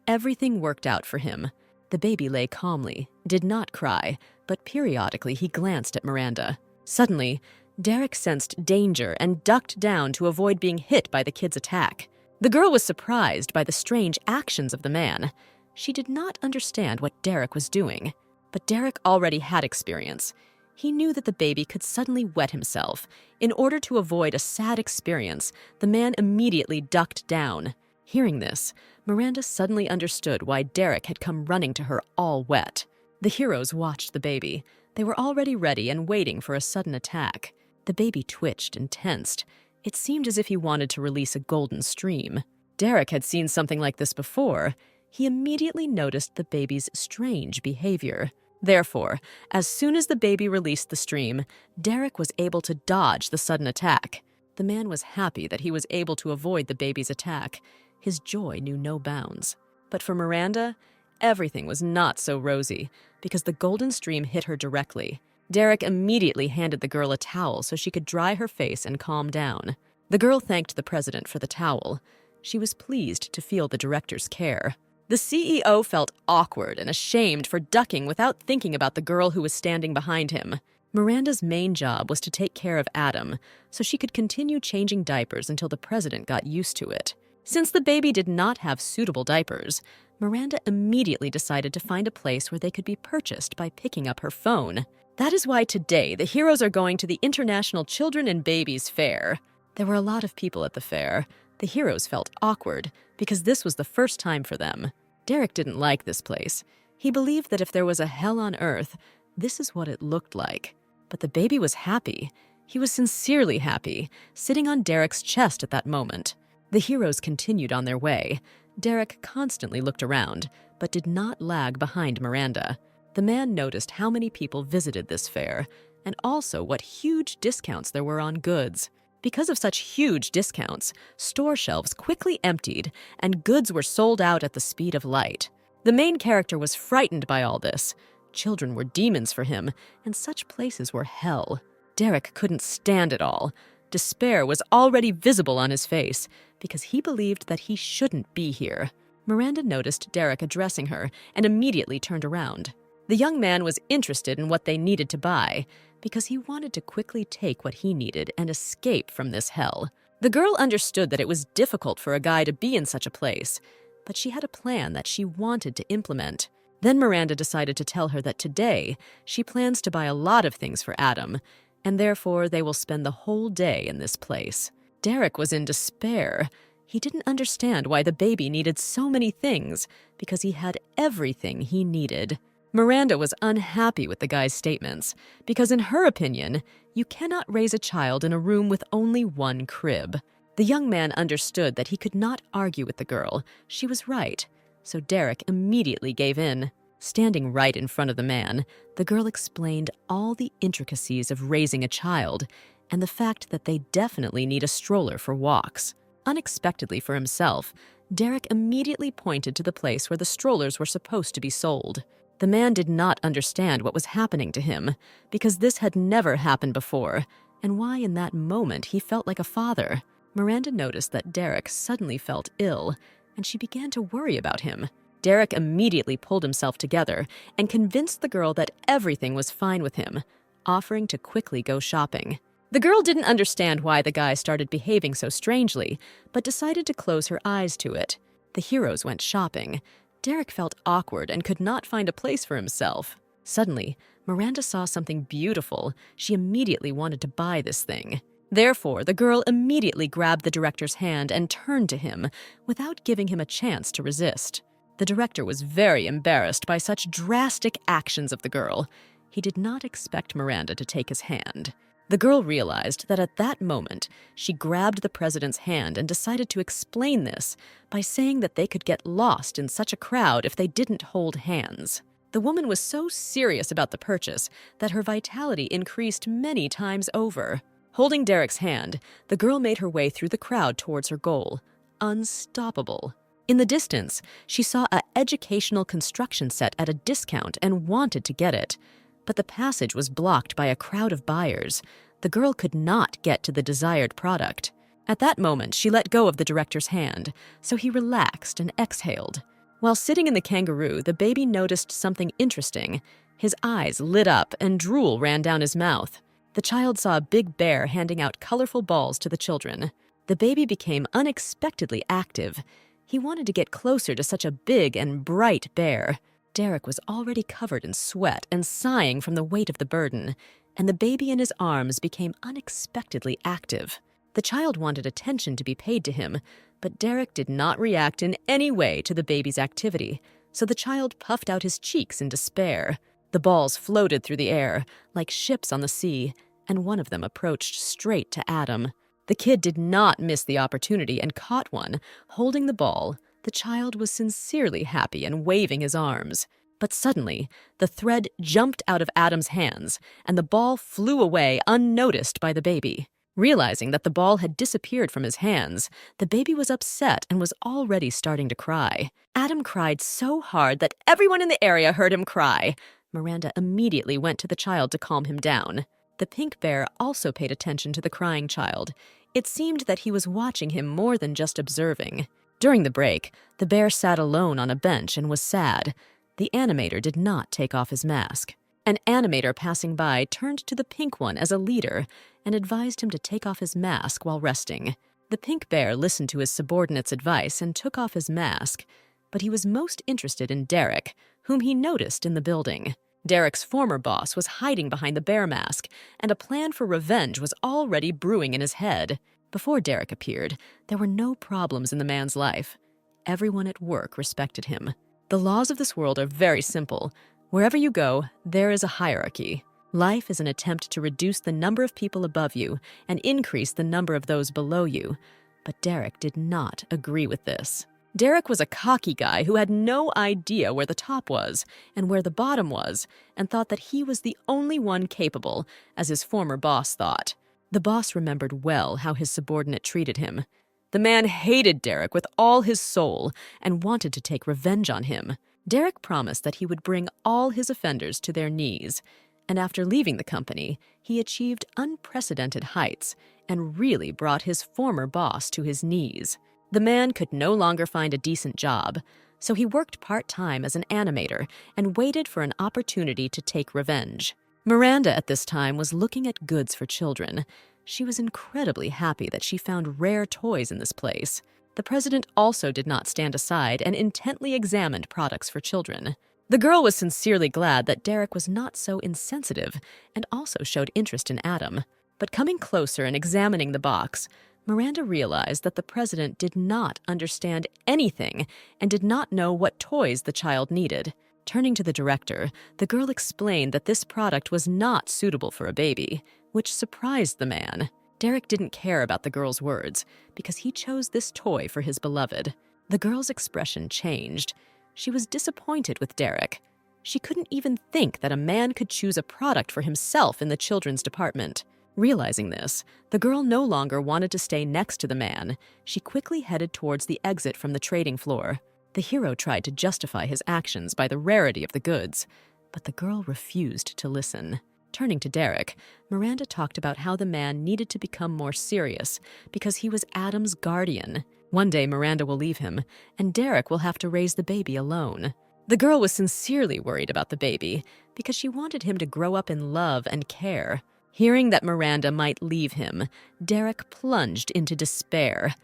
everything worked out for him. The baby lay calmly, did not cry, but periodically he glanced at Miranda. Suddenly, Derek sensed danger and ducked down to avoid being hit by the kid's attack. The girl was surprised by the strange actions of the man. She did not understand what Derek was doing, but Derek already had experience. He knew that the baby could suddenly wet himself. In order to avoid a sad experience, the man immediately ducked down. Hearing this, Miranda suddenly understood why Derek had come running to her all wet. The heroes watched the baby. They were already ready and waiting for a sudden attack. The baby twitched and tensed. It seemed as if he wanted to release a golden stream. Derek had seen something like this before. He immediately noticed the baby's strange behavior. Therefore, as soon as the baby released the stream, Derek was able to dodge the sudden attack. The man was happy that he was able to avoid the baby's attack. His joy knew no bounds. But for Miranda, everything was not so rosy, because the golden stream hit her directly. Derek immediately handed the girl a towel so she could dry her face and calm down. The girl thanked the president for the towel. She was pleased to feel the director's care. The CEO felt awkward and ashamed for ducking without thinking about the girl who was standing behind him. Miranda's main job was to take care of Adam, so she could continue changing diapers until the president got used to it. Since the baby did not have suitable diapers, Miranda immediately decided to find a place where they could be purchased by picking up her phone. That is why today the heroes are going to the International Children and Babies Fair. There were a lot of people at the fair. The heroes felt awkward because this was the first time for them. Derek didn't like this place. He believed that if there was a hell on earth, this is what it looked like. But the baby was happy. He was sincerely happy, sitting on Derek's chest at that moment. The heroes continued on their way. Derek constantly looked around, but did not lag behind Miranda. The man noticed how many people visited this fair, and also what huge discounts there were on goods. Because of such huge discounts, store shelves quickly emptied, and goods were sold out at the speed of light. The main character was frightened by all this. Children were demons for him, and such places were hell. Derek couldn't stand it all. Despair was already visible on his face, because he believed that he shouldn't be here. Miranda noticed Derek addressing her and immediately turned around. The young man was interested in what they needed to buy, because he wanted to quickly take what he needed and escape from this hell. The girl understood that it was difficult for a guy to be in such a place, but she had a plan that she wanted to implement. Then Miranda decided to tell her that today she plans to buy a lot of things for Adam, and therefore they will spend the whole day in this place. Derek was in despair. He didn't understand why the baby needed so many things, because he had everything he needed. Miranda was unhappy with the guy's statements, because in her opinion, you cannot raise a child in a room with only one crib. The young man understood that he could not argue with the girl. She was right, so Derek immediately gave in. Standing right in front of the man, the girl explained all the intricacies of raising a child and the fact that they definitely need a stroller for walks. Unexpectedly for himself, Derek immediately pointed to the place where the strollers were supposed to be sold. The man did not understand what was happening to him, because this had never happened before, and why in that moment he felt like a father. Miranda noticed that Derek suddenly felt ill, and she began to worry about him. Derek immediately pulled himself together and convinced the girl that everything was fine with him, offering to quickly go shopping. The girl didn't understand why the guy started behaving so strangely, but decided to close her eyes to it. The heroes went shopping. Derek felt awkward and could not find a place for himself. Suddenly, Miranda saw something beautiful. She immediately wanted to buy this thing. Therefore, the girl immediately grabbed the director's hand and turned to him, without giving him a chance to resist. The director was very embarrassed by such drastic actions of the girl. He did not expect Miranda to take his hand. The girl realized that at that moment, she grabbed the president's hand and decided to explain this by saying that they could get lost in such a crowd if they didn't hold hands. The woman was so serious about the purchase that her vitality increased many times over. Holding Derek's hand, the girl made her way through the crowd towards her goal. Unstoppable. In the distance, she saw an educational construction set at a discount and wanted to get it. But the passage was blocked by a crowd of buyers. The girl could not get to the desired product. At that moment, she let go of the director's hand, so he relaxed and exhaled. While sitting in the kangaroo, the baby noticed something interesting. His eyes lit up and drool ran down his mouth. The child saw a big bear handing out colorful balls to the children. The baby became unexpectedly active. He wanted to get closer to such a big and bright bear. Derek was already covered in sweat and sighing from the weight of the burden, and the baby in his arms became unexpectedly active. The child wanted attention to be paid to him, but Derek did not react in any way to the baby's activity, so the child puffed out his cheeks in despair. The balls floated through the air, like ships on the sea, and one of them approached straight to Adam. The kid did not miss the opportunity and caught one, holding the ball. The child was sincerely happy and waving his arms. But suddenly, the thread jumped out of Adam's hands, and the ball flew away unnoticed by the baby. Realizing that the ball had disappeared from his hands, the baby was upset and was already starting to cry. Adam cried so hard that everyone in the area heard him cry. Miranda immediately went to the child to calm him down. The pink bear also paid attention to the crying child. It seemed that he was watching him more than just observing. During the break, the bear sat alone on a bench and was sad. The animator did not take off his mask. An animator passing by turned to the pink one as a leader and advised him to take off his mask while resting. The pink bear listened to his subordinate's advice and took off his mask, but he was most interested in Derek, whom he noticed in the building. Derek's former boss was hiding behind the bear mask, and a plan for revenge was already brewing in his head. Before Derek appeared, there were no problems in the man's life. Everyone at work respected him. The laws of this world are very simple. Wherever you go, there is a hierarchy. Life is an attempt to reduce the number of people above you and increase the number of those below you. But Derek did not agree with this. Derek was a cocky guy who had no idea where the top was and where the bottom was, and thought that he was the only one capable, as his former boss thought. The boss remembered well how his subordinate treated him. The man hated Derek with all his soul and wanted to take revenge on him. Derek promised that he would bring all his offenders to their knees, and after leaving the company, he achieved unprecedented heights and really brought his former boss to his knees. The man could no longer find a decent job, so he worked part-time as an animator and waited for an opportunity to take revenge. Miranda at this time was looking at goods for children. She was incredibly happy that she found rare toys in this place. The president also did not stand aside and intently examined products for children. The girl was sincerely glad that Derek was not so insensitive and also showed interest in Adam. But coming closer and examining the box, Miranda realized that the president did not understand anything and did not know what toys the child needed. Turning to the director, the girl explained that this product was not suitable for a baby, which surprised the man. Derek didn't care about the girl's words because he chose this toy for his beloved. The girl's expression changed. She was disappointed with Derek. She couldn't even think that a man could choose a product for himself in the children's department. Realizing this, the girl no longer wanted to stay next to the man. She quickly headed towards the exit from the trading floor. The hero tried to justify his actions by the rarity of the goods, but the girl refused to listen. Turning to Derek, Miranda talked about how the man needed to become more serious because he was Adam's guardian. One day Miranda will leave him, and Derek will have to raise the baby alone. The girl was sincerely worried about the baby because she wanted him to grow up in love and care. Hearing that Miranda might leave him, Derek plunged into despair.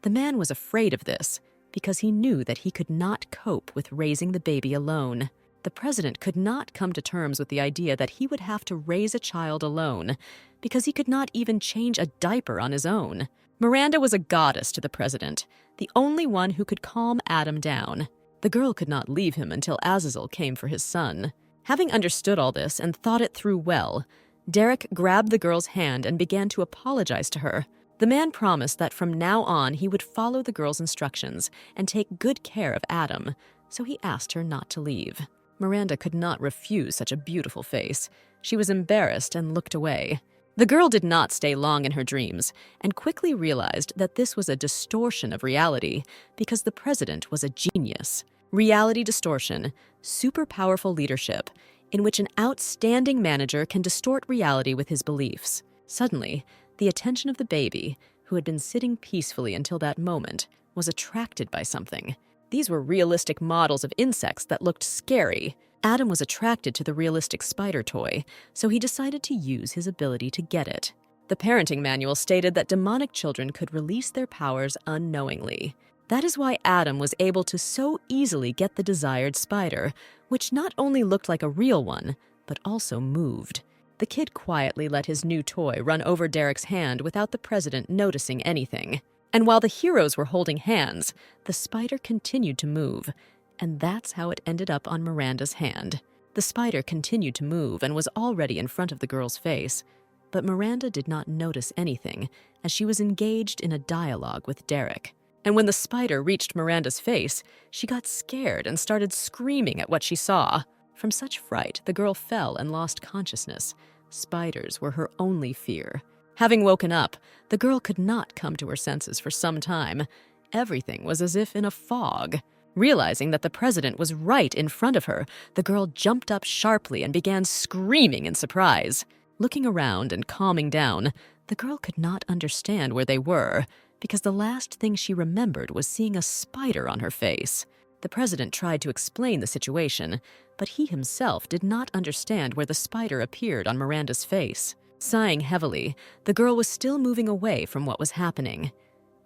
The man was afraid of this because he knew that he could not cope with raising the baby alone. The president could not come to terms with the idea that he would have to raise a child alone because he could not even change a diaper on his own. Miranda was a goddess to the president, the only one who could calm Adam down. The girl could not leave him until Azazel came for his son. Having understood all this and thought it through well, Derek grabbed the girl's hand and began to apologize to her. The man promised that from now on he would follow the girl's instructions and take good care of Adam, so he asked her not to leave. Miranda could not refuse such a beautiful face. She was embarrassed and looked away. The girl did not stay long in her dreams and quickly realized that this was a distortion of reality because the president was a genius. Reality distortion, super powerful leadership, in which an outstanding manager can distort reality with his beliefs. Suddenly, the attention of the baby, who had been sitting peacefully until that moment, was attracted by something. These were realistic models of insects that looked scary. Adam was attracted to the realistic spider toy, so he decided to use his ability to get it. The parenting manual stated that demonic children could release their powers unknowingly. That is why Adam was able to so easily get the desired spider, which not only looked like a real one, but also moved. The kid quietly let his new toy run over Derek's hand without the president noticing anything. And while the heroes were holding hands, the spider continued to move, and that's how it ended up on Miranda's hand. The spider continued to move and was already in front of the girl's face, but Miranda did not notice anything as she was engaged in a dialogue with Derek. And when the spider reached Miranda's face, she got scared and started screaming at what she saw. From such fright, the girl fell and lost consciousness. Spiders were her only fear. Having woken up, the girl could not come to her senses for some time. Everything was as if in a fog. Realizing that the president was right in front of her, the girl jumped up sharply and began screaming in surprise. Looking around and calming down, the girl could not understand where they were, because the last thing she remembered was seeing a spider on her face. The president tried to explain the situation, but he himself did not understand where the spider appeared on Miranda's face. Sighing heavily, the girl was still moving away from what was happening.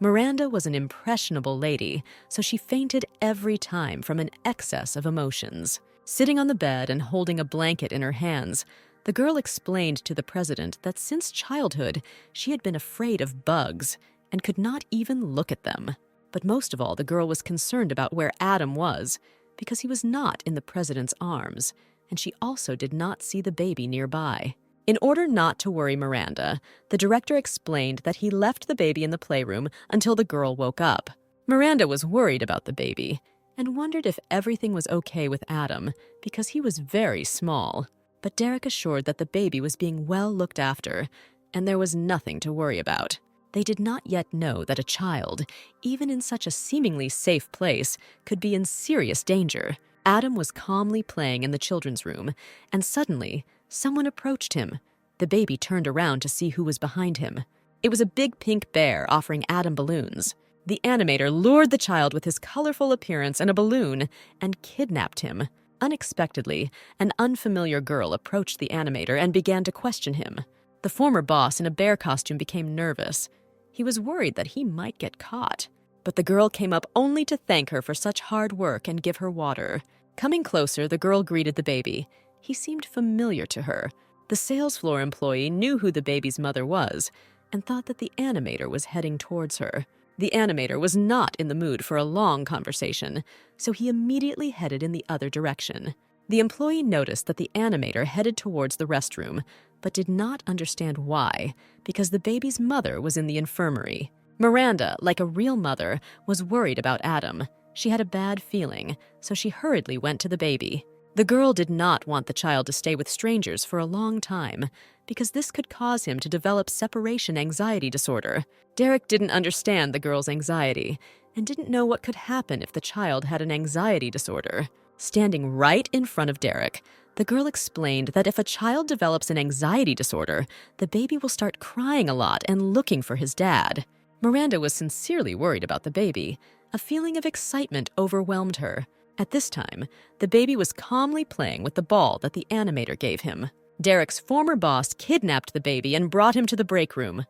Miranda was an impressionable lady, so she fainted every time from an excess of emotions. Sitting on the bed and holding a blanket in her hands, the girl explained to the president that since childhood, she had been afraid of bugs and could not even look at them. But most of all, the girl was concerned about where Adam was, because he was not in the president's arms, and she also did not see the baby nearby. In order not to worry Miranda, the director explained that he left the baby in the playroom until the girl woke up. Miranda was worried about the baby and wondered if everything was okay with Adam because he was very small. But Derek assured that the baby was being well looked after and there was nothing to worry about. They did not yet know that a child, even in such a seemingly safe place, could be in serious danger. Adam was calmly playing in the children's room, and suddenly, someone approached him. The baby turned around to see who was behind him. It was a big pink bear offering Adam balloons. The animator lured the child with his colorful appearance and a balloon and kidnapped him. Unexpectedly, an unfamiliar girl approached the animator and began to question him. The former boss in a bear costume became nervous. He was worried that he might get caught. But the girl came up only to thank her for such hard work and give her water. Coming closer, the girl greeted the baby. He seemed familiar to her. The sales floor employee knew who the baby's mother was and thought that the animator was heading towards her. The animator was not in the mood for a long conversation, so he immediately headed in the other direction. The employee noticed that the animator headed towards the restroom, but did not understand why, because the baby's mother was in the infirmary. Miranda, like a real mother, was worried about Adam. She had a bad feeling, so she hurriedly went to the baby. The girl did not want the child to stay with strangers for a long time, because this could cause him to develop separation anxiety disorder. Derek didn't understand the girl's anxiety, and didn't know what could happen if the child had an anxiety disorder. Standing right in front of Derek, the girl explained that if a child develops an anxiety disorder, the baby will start crying a lot and looking for his dad. Miranda was sincerely worried about the baby. A feeling of excitement overwhelmed her. At this time, the baby was calmly playing with the ball that the animator gave him. Derek's former boss kidnapped the baby and brought him to the break room.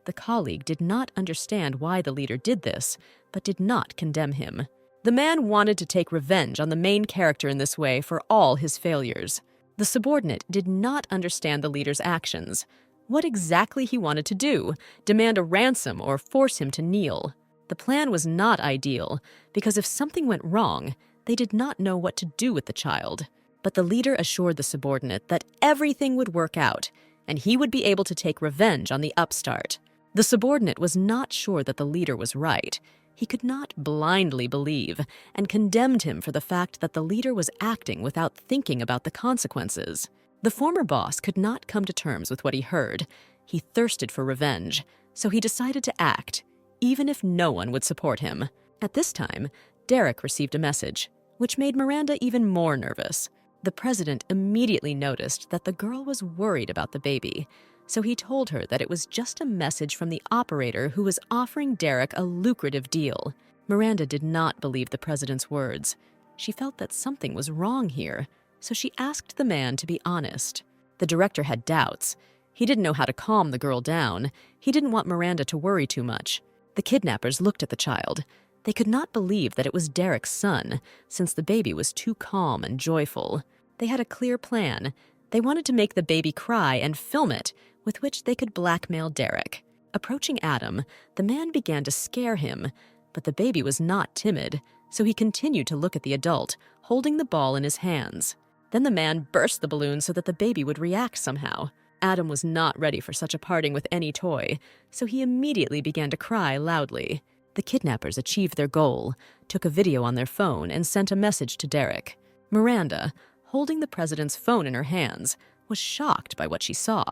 The colleague did not understand why the leader did this, but did not condemn him. The man wanted to take revenge on the main character in this way for all his failures. The subordinate did not understand the leader's actions. What exactly he wanted to do, demand a ransom or force him to kneel. The plan was not ideal, because if something went wrong, they did not know what to do with the child. But the leader assured the subordinate that everything would work out, and he would be able to take revenge on the upstart. The subordinate was not sure that the leader was right. He could not blindly believe, and condemned him for the fact that the leader was acting without thinking about the consequences. The former boss could not come to terms with what he heard. He thirsted for revenge, so he decided to act, even if no one would support him. At this time, Derek received a message, which made Miranda even more nervous. The president immediately noticed that the girl was worried about the baby, so he told her that it was just a message from the operator who was offering Derek a lucrative deal. Miranda did not believe the president's words. She felt that something was wrong here, so she asked the man to be honest. The director had doubts. He didn't know how to calm the girl down. He didn't want Miranda to worry too much. The kidnappers looked at the child. They could not believe that it was Derek's son, since the baby was too calm and joyful. They had a clear plan. They wanted to make the baby cry and film it, with which they could blackmail Derek. Approaching Adam, the man began to scare him, but the baby was not timid, so he continued to look at the adult, holding the ball in his hands. Then the man burst the balloon so that the baby would react somehow. Adam was not ready for such a parting with any toy, so he immediately began to cry loudly. The kidnappers achieved their goal, took a video on their phone, and sent a message to Derek. Miranda, holding the president's phone in her hands, was shocked by what she saw.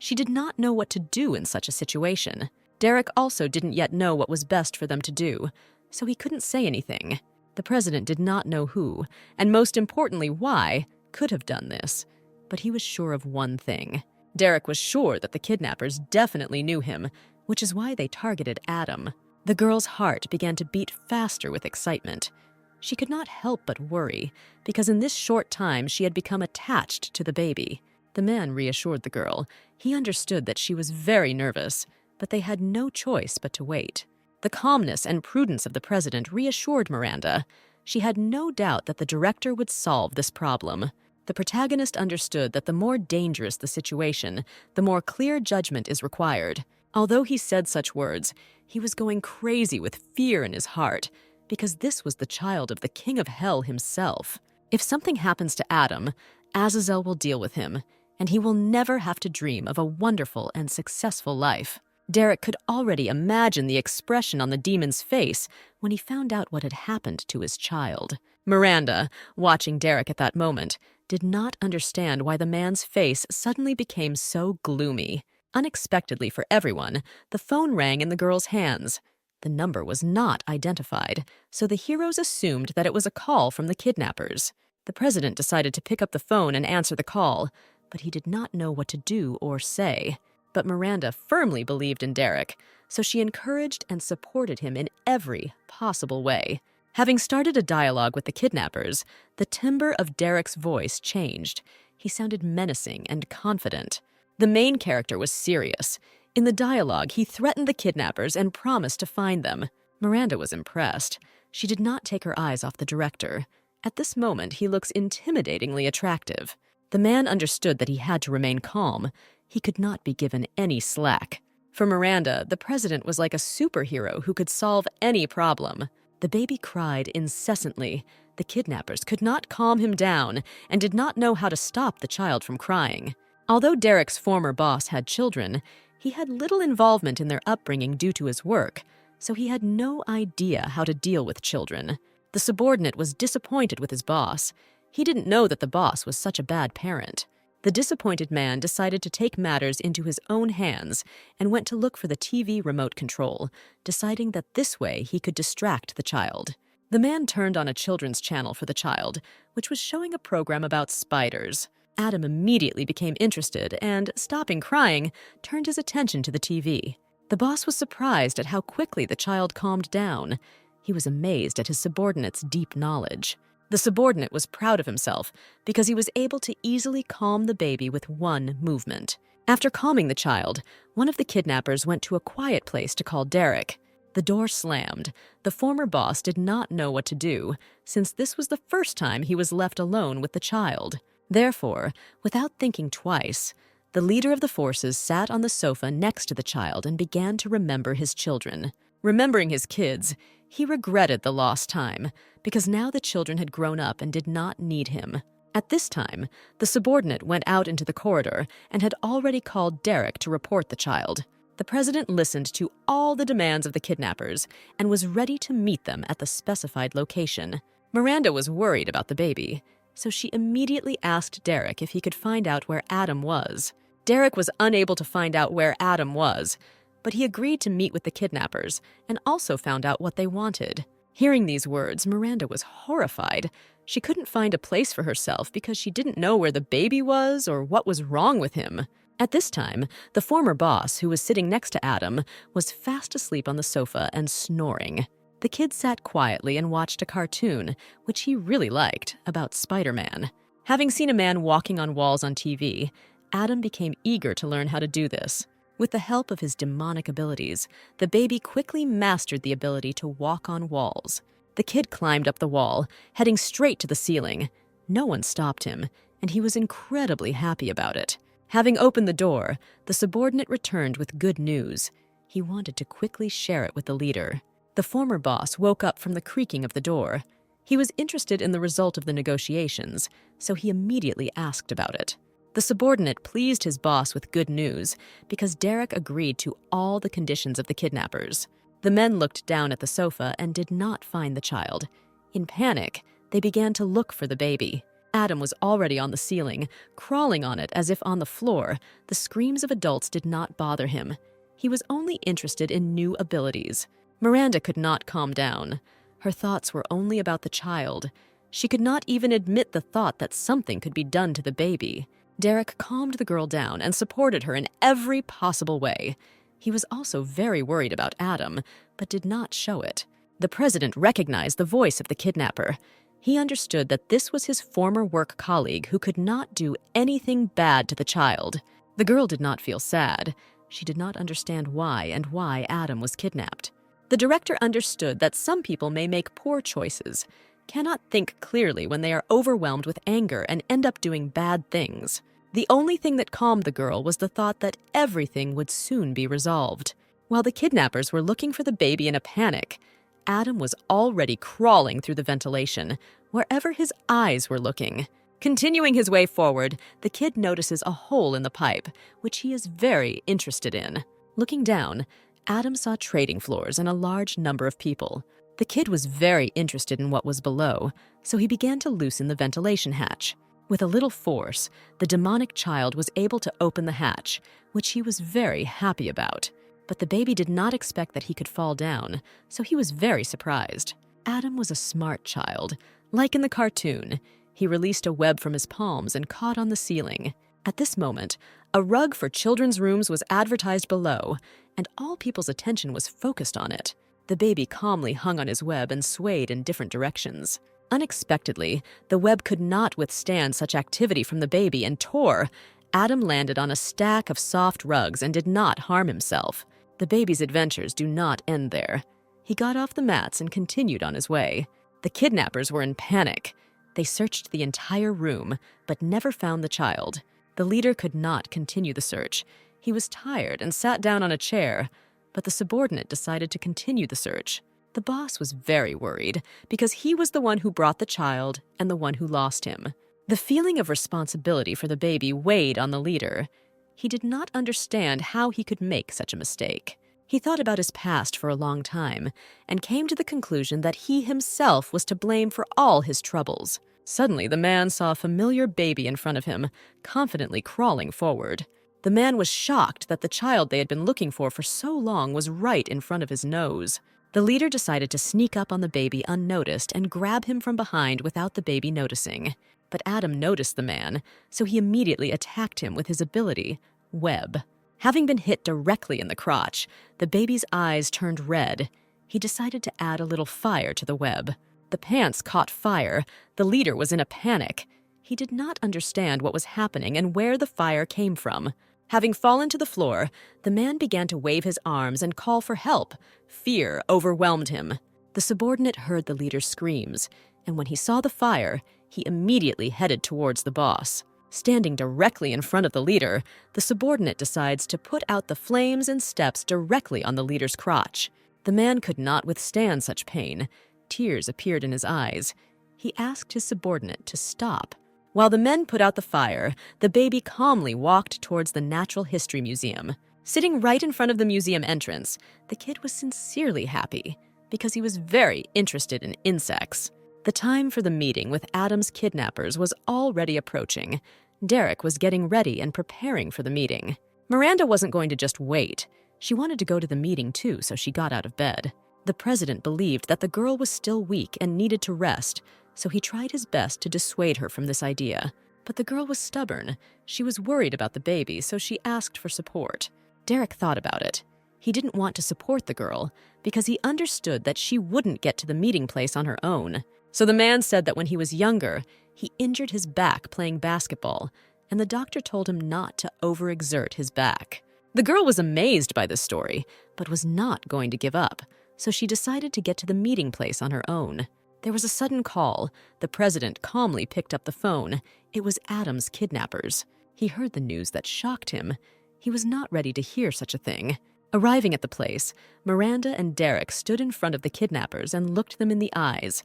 She did not know what to do in such a situation. Derek also didn't yet know what was best for them to do, so he couldn't say anything. The president did not know who, and most importantly why, could have done this. But he was sure of one thing. Derek was sure that the kidnappers definitely knew him, which is why they targeted Adam. The girl's heart began to beat faster with excitement. She could not help but worry, because in this short time she had become attached to the baby. The man reassured the girl. He understood that she was very nervous, but they had no choice but to wait. The calmness and prudence of the president reassured Miranda. She had no doubt that the director would solve this problem. The protagonist understood that the more dangerous the situation, the more clear judgment is required. Although he said such words, he was going crazy with fear in his heart, because this was the child of the king of hell himself. If something happens to Adam, Azazel will deal with him, and he will never have to dream of a wonderful and successful life. Derek could already imagine the expression on the demon's face when he found out what had happened to his child. Miranda, watching Derek at that moment, did not understand why the man's face suddenly became so gloomy. Unexpectedly for everyone, the phone rang in the girl's hands. The number was not identified, so the heroes assumed that it was a call from the kidnappers. The president decided to pick up the phone and answer the call, but he did not know what to do or say. But Miranda firmly believed in Derek, so she encouraged and supported him in every possible way. Having started a dialogue with the kidnappers, the timbre of Derek's voice changed. He sounded menacing and confident. The main character was serious. In the dialogue, he threatened the kidnappers and promised to find them. Miranda was impressed. She did not take her eyes off the director. At this moment, he looks intimidatingly attractive. The man understood that he had to remain calm. He could not be given any slack. For Miranda, the president was like a superhero who could solve any problem. The baby cried incessantly. The kidnappers could not calm him down and did not know how to stop the child from crying. Although Derek's former boss had children, he had little involvement in their upbringing due to his work, so he had no idea how to deal with children. The subordinate was disappointed with his boss. He didn't know that the boss was such a bad parent. The disappointed man decided to take matters into his own hands and went to look for the TV remote control, deciding that this way he could distract the child. The man turned on a children's channel for the child, which was showing a program about spiders. Adam immediately became interested and, stopping crying, turned his attention to the TV. The boss was surprised at how quickly the child calmed down. He was amazed at his subordinate's deep knowledge. The subordinate was proud of himself because he was able to easily calm the baby with one movement. After calming the child, one of the kidnappers went to a quiet place to call Derek. The door slammed. The former boss did not know what to do, since this was the first time he was left alone with the child. Therefore, without thinking twice, the leader of the forces sat on the sofa next to the child and began to remember his children. Remembering his kids, he regretted the lost time, because now the children had grown up and did not need him. At this time, the subordinate went out into the corridor and had already called Derek to report the child. The president listened to all the demands of the kidnappers and was ready to meet them at the specified location. Miranda was worried about the baby, so she immediately asked Derek if he could find out where Adam was. Derek was unable to find out where Adam was, but he agreed to meet with the kidnappers and also found out what they wanted. Hearing these words, Miranda was horrified. She couldn't find a place for herself because she didn't know where the baby was or what was wrong with him. At this time, the former boss, who was sitting next to Adam, was fast asleep on the sofa and snoring. The kid sat quietly and watched a cartoon, which he really liked, about Spider-Man. Having seen a man walking on walls on TV, Adam became eager to learn how to do this. With the help of his demonic abilities, the baby quickly mastered the ability to walk on walls. The kid climbed up the wall, heading straight to the ceiling. No one stopped him, and he was incredibly happy about it. Having opened the door, the subordinate returned with good news. He wanted to quickly share it with the leader. The former boss woke up from the creaking of the door. He was interested in the result of the negotiations, so he immediately asked about it. The subordinate pleased his boss with good news because Derek agreed to all the conditions of the kidnappers. The men looked down at the sofa and did not find the child. In panic, they began to look for the baby. Adam was already on the ceiling, crawling on it as if on the floor. The screams of adults did not bother him. He was only interested in new abilities. Miranda could not calm down. Her thoughts were only about the child. She could not even admit the thought that something could be done to the baby. Derek calmed the girl down and supported her in every possible way. He was also very worried about Adam, but did not show it. The president recognized the voice of the kidnapper. He understood that this was his former work colleague who could not do anything bad to the child. The girl did not feel sad. She did not understand why Adam was kidnapped. The director understood that some people may make poor choices, cannot think clearly when they are overwhelmed with anger and end up doing bad things. The only thing that calmed the girl was the thought that everything would soon be resolved. While the kidnappers were looking for the baby in a panic, Adam was already crawling through the ventilation, wherever his eyes were looking. Continuing his way forward, the kid notices a hole in the pipe, which he is very interested in. Looking down, Adam saw trading floors and a large number of people. The kid was very interested in what was below, so he began to loosen the ventilation hatch. With a little force, the demonic child was able to open the hatch, which he was very happy about. But the baby did not expect that he could fall down, so he was very surprised. Adam was a smart child. Like in the cartoon, he released a web from his palms and caught on the ceiling. At this moment, a rug for children's rooms was advertised below, and all people's attention was focused on it. The baby calmly hung on his web and swayed in different directions. Unexpectedly, the web could not withstand such activity from the baby and tore. Adam landed on a stack of soft rugs and did not harm himself. The baby's adventures do not end there. He got off the mats and continued on his way. The kidnappers were in panic. They searched the entire room, but never found the child. The leader could not continue the search. He was tired and sat down on a chair, but the subordinate decided to continue the search. The boss was very worried because he was the one who brought the child and the one who lost him. The feeling of responsibility for the baby weighed on the leader. He did not understand how he could make such a mistake. He thought about his past for a long time and came to the conclusion that he himself was to blame for all his troubles. Suddenly, the man saw a familiar baby in front of him, confidently crawling forward. The man was shocked that the child they had been looking for so long was right in front of his nose. The leader decided to sneak up on the baby unnoticed and grab him from behind without the baby noticing. But Adam noticed the man, so he immediately attacked him with his ability, Web. Having been hit directly in the crotch, the baby's eyes turned red. He decided to add a little fire to the web. The pants caught fire. The leader was in a panic. He did not understand what was happening and where the fire came from. Having fallen to the floor, the man began to wave his arms and call for help. Fear overwhelmed him. The subordinate heard the leader's screams, and when he saw the fire, he immediately headed towards the boss. Standing directly in front of the leader, the subordinate decides to put out the flames and steps directly on the leader's crotch. The man could not withstand such pain. Tears appeared in his eyes. He asked his subordinate to stop. While the men put out the fire, the baby calmly walked towards the Natural History Museum. Sitting right in front of the museum entrance, the kid was sincerely happy because he was very interested in insects. The time for the meeting with Adam's kidnappers was already approaching. Derek was getting ready and preparing for the meeting. Miranda wasn't going to just wait. She wanted to go to the meeting too, so she got out of bed. The president believed that the girl was still weak and needed to rest, so he tried his best to dissuade her from this idea. But the girl was stubborn. She was worried about the baby, so she asked for support. Derek thought about it. He didn't want to support the girl because he understood that she wouldn't get to the meeting place on her own. So the man said that when he was younger, he injured his back playing basketball, and the doctor told him not to overexert his back. The girl was amazed by this story, but was not going to give up, so she decided to get to the meeting place on her own. There was a sudden call. The president calmly picked up the phone. It was Adam's kidnappers. He heard the news that shocked him. He was not ready to hear such a thing. Arriving at the place, Miranda and Derek stood in front of the kidnappers and looked them in the eyes.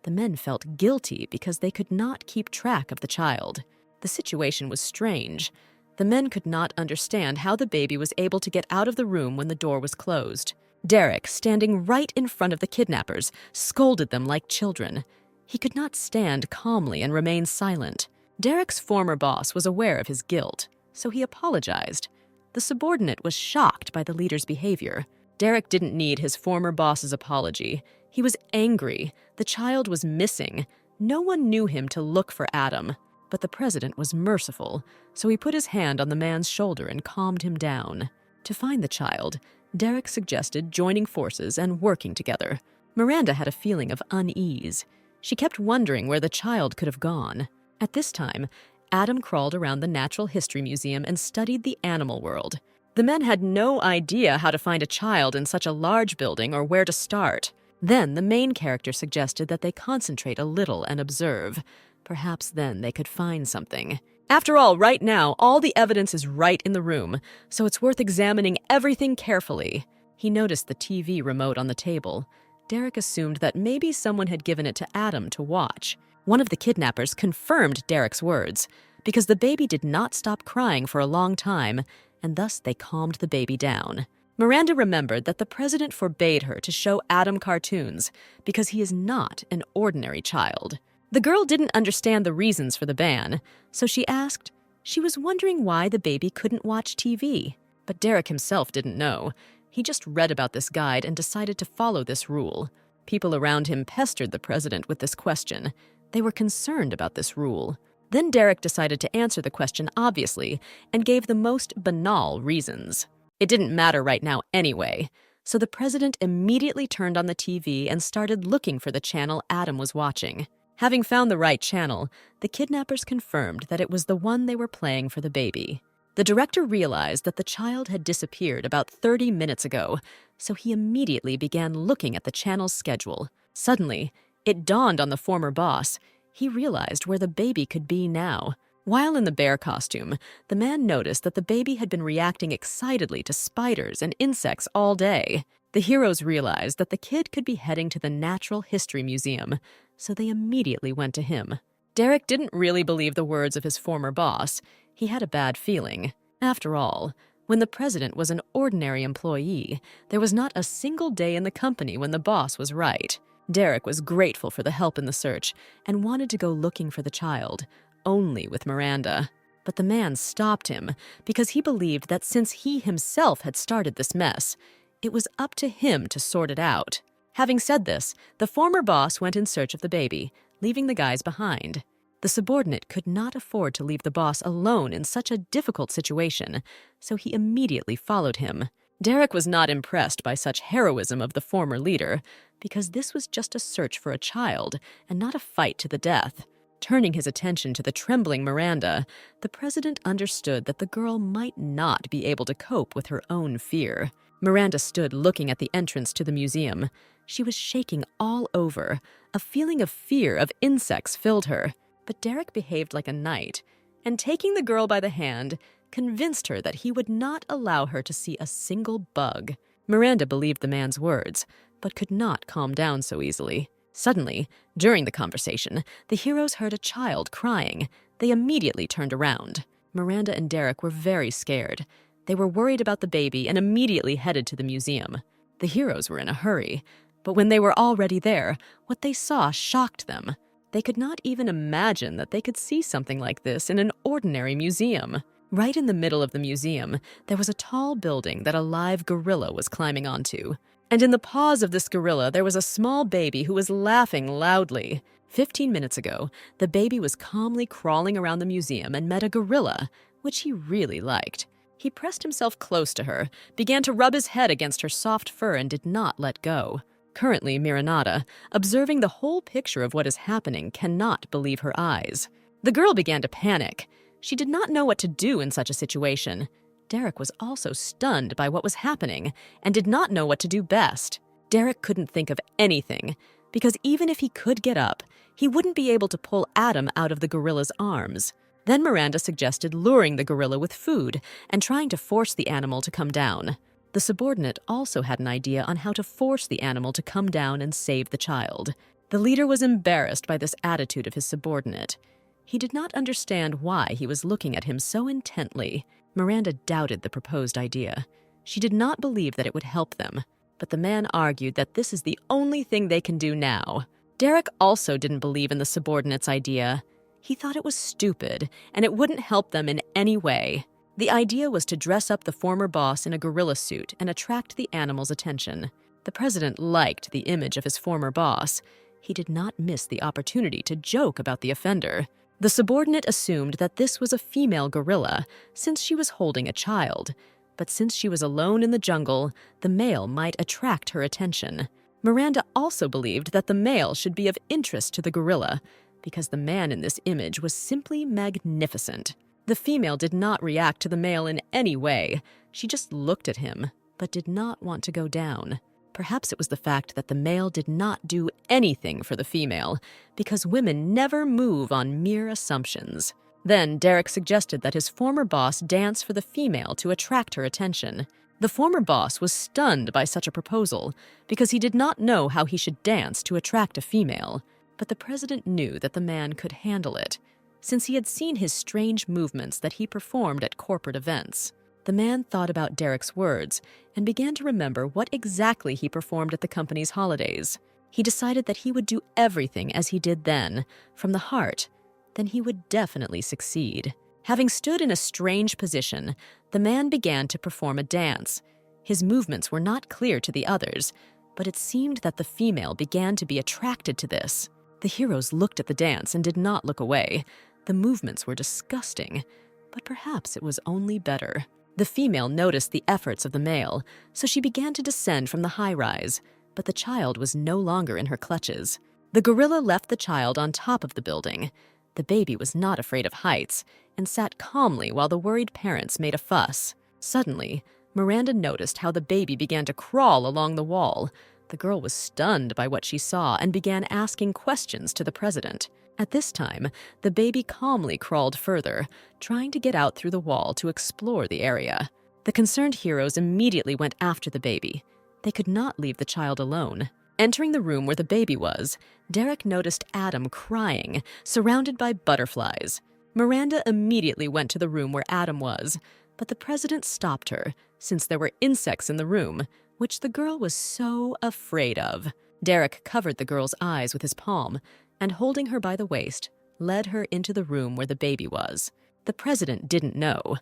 The men felt guilty because they could not keep track of the child. The situation was strange. The men could not understand how the baby was able to get out of the room when the door was closed. Derek, standing right in front of the kidnappers, scolded them like children. He He could not stand calmly and remain silent. Derek's former boss was aware of his guilt, so he apologized. The subordinate was shocked by the leader's behavior. Derek didn't need his former boss's apology. He was angry. The child was missing. No one knew him to look for Adam. But the president was merciful, so he put his hand on the man's shoulder and calmed him down. To find the child, Derek suggested joining forces and working together. Miranda had a feeling of unease. She kept wondering where the child could have gone. At this time, Adam crawled around the Natural History Museum and studied the animal world. The men had no idea how to find a child in such a large building or where to start. Then the main character suggested that they concentrate a little and observe. Perhaps then they could find something. After all, right now, all the evidence is right in the room, so it's worth examining everything carefully. He noticed the TV remote on the table. Derek assumed that maybe someone had given it to Adam to watch. One of the kidnappers confirmed Derek's words, because the baby did not stop crying for a long time, and thus they calmed the baby down. Miranda remembered that the president forbade her to show Adam cartoons because he is not an ordinary child. The girl didn't understand the reasons for the ban, so she asked. She was wondering why the baby couldn't watch TV. But Derek himself didn't know. He just read about this guide and decided to follow this rule. People around him pestered the president with this question. They were concerned about this rule. Then Derek decided to answer the question obviously and gave the most banal reasons. It didn't matter right now anyway, so the president immediately turned on the TV and started looking for the channel Adam was watching. Having found the right channel, the kidnappers confirmed that it was the one they were playing for the baby. The director realized that the child had disappeared about 30 minutes ago, so he immediately began looking at the channel's schedule. Suddenly, it dawned on the former boss. He realized where the baby could be now. While in the bear costume, the man noticed that the baby had been reacting excitedly to spiders and insects all day. The heroes realized that the kid could be heading to the Natural History Museum, so they immediately went to him. Derek didn't really believe the words of his former boss. He had a bad feeling. After all, when the president was an ordinary employee, there was not a single day in the company when the boss was right. Derek was grateful for the help in the search and wanted to go looking for the child, only with Miranda. But the man stopped him because he believed that since he himself had started this mess, it was up to him to sort it out. Having said this, the former boss went in search of the baby, leaving the guys behind. The subordinate could not afford to leave the boss alone in such a difficult situation, so he immediately followed him. Derek was not impressed by such heroism of the former leader, because this was just a search for a child and not a fight to the death. Turning his attention to the trembling Miranda, the president understood that the girl might not be able to cope with her own fear. Miranda stood looking at the entrance to the museum. She was shaking all over. A feeling of fear of insects filled her. But Derek behaved like a knight, and taking the girl by the hand, convinced her that he would not allow her to see a single bug. Miranda believed the man's words, but could not calm down so easily. Suddenly, during the conversation, the heroes heard a child crying. They immediately turned around. Miranda and Derek were very scared. They were worried about the baby and immediately headed to the museum. The heroes were in a hurry, but when they were already there, what they saw shocked them. They could not even imagine that they could see something like this in an ordinary museum. Right in the middle of the museum, there was a tall building that a live gorilla was climbing onto. And in the paws of this gorilla, there was a small baby who was laughing loudly. 15 minutes ago, the baby was calmly crawling around the museum and met a gorilla, which he really liked. He pressed himself close to her, began to rub his head against her soft fur, and did not let go. Currently, Miranda, observing the whole picture of what is happening, cannot believe her eyes. The girl began to panic. She did not know what to do in such a situation. Derek was also stunned by what was happening and did not know what to do best. Derek couldn't think of anything, because even if he could get up, he wouldn't be able to pull Adam out of the gorilla's arms. Then Miranda suggested luring the gorilla with food and trying to force the animal to come down. The subordinate also had an idea on how to force the animal to come down and save the child. The leader was embarrassed by this attitude of his subordinate. He did not understand why he was looking at him so intently. Miranda doubted the proposed idea. She did not believe that it would help them, but the man argued that this is the only thing they can do now. Derek also didn't believe in the subordinates' idea. He thought it was stupid, and it wouldn't help them in any way. The idea was to dress up the former boss in a gorilla suit and attract the animal's attention. The president liked the image of his former boss. He did not miss the opportunity to joke about the offender. The subordinate assumed that this was a female gorilla, since she was holding a child. But since she was alone in the jungle, the male might attract her attention. Miranda also believed that the male should be of interest to the gorilla, because the man in this image was simply magnificent. The female did not react to the male in any way. She just looked at him, but did not want to go down. Perhaps it was the fact that the male did not do anything for the female, because women never move on mere assumptions. Then Derek suggested that his former boss dance for the female to attract her attention. The former boss was stunned by such a proposal because he did not know how he should dance to attract a female. But the president knew that the man could handle it, since he had seen his strange movements that he performed at corporate events. The man thought about Derek's words and began to remember what exactly he performed at the company's holidays. He decided that he would do everything as he did then, from the heart. Then he would definitely succeed. Having stood in a strange position, the man began to perform a dance. His movements were not clear to the others, but it seemed that the female began to be attracted to this. The heroes looked at the dance and did not look away. The movements were disgusting, but perhaps it was only better. The female noticed the efforts of the male, so she began to descend from the high-rise, but the child was no longer in her clutches. The gorilla left the child on top of the building. The baby was not afraid of heights and sat calmly while the worried parents made a fuss. Suddenly, Miranda noticed how the baby began to crawl along the wall. The girl was stunned by what she saw and began asking questions to the president. At this time, the baby calmly crawled further, trying to get out through the wall to explore the area. The concerned heroes immediately went after the baby. They could not leave the child alone. Entering the room where the baby was, Derek noticed Adam crying, surrounded by butterflies. Miranda immediately went to the room where Adam was, but the president stopped her, since there were insects in the room, which the girl was so afraid of. Derek covered the girl's eyes with his palm, and holding her by the waist, led her into the room where the baby was. The president didn't know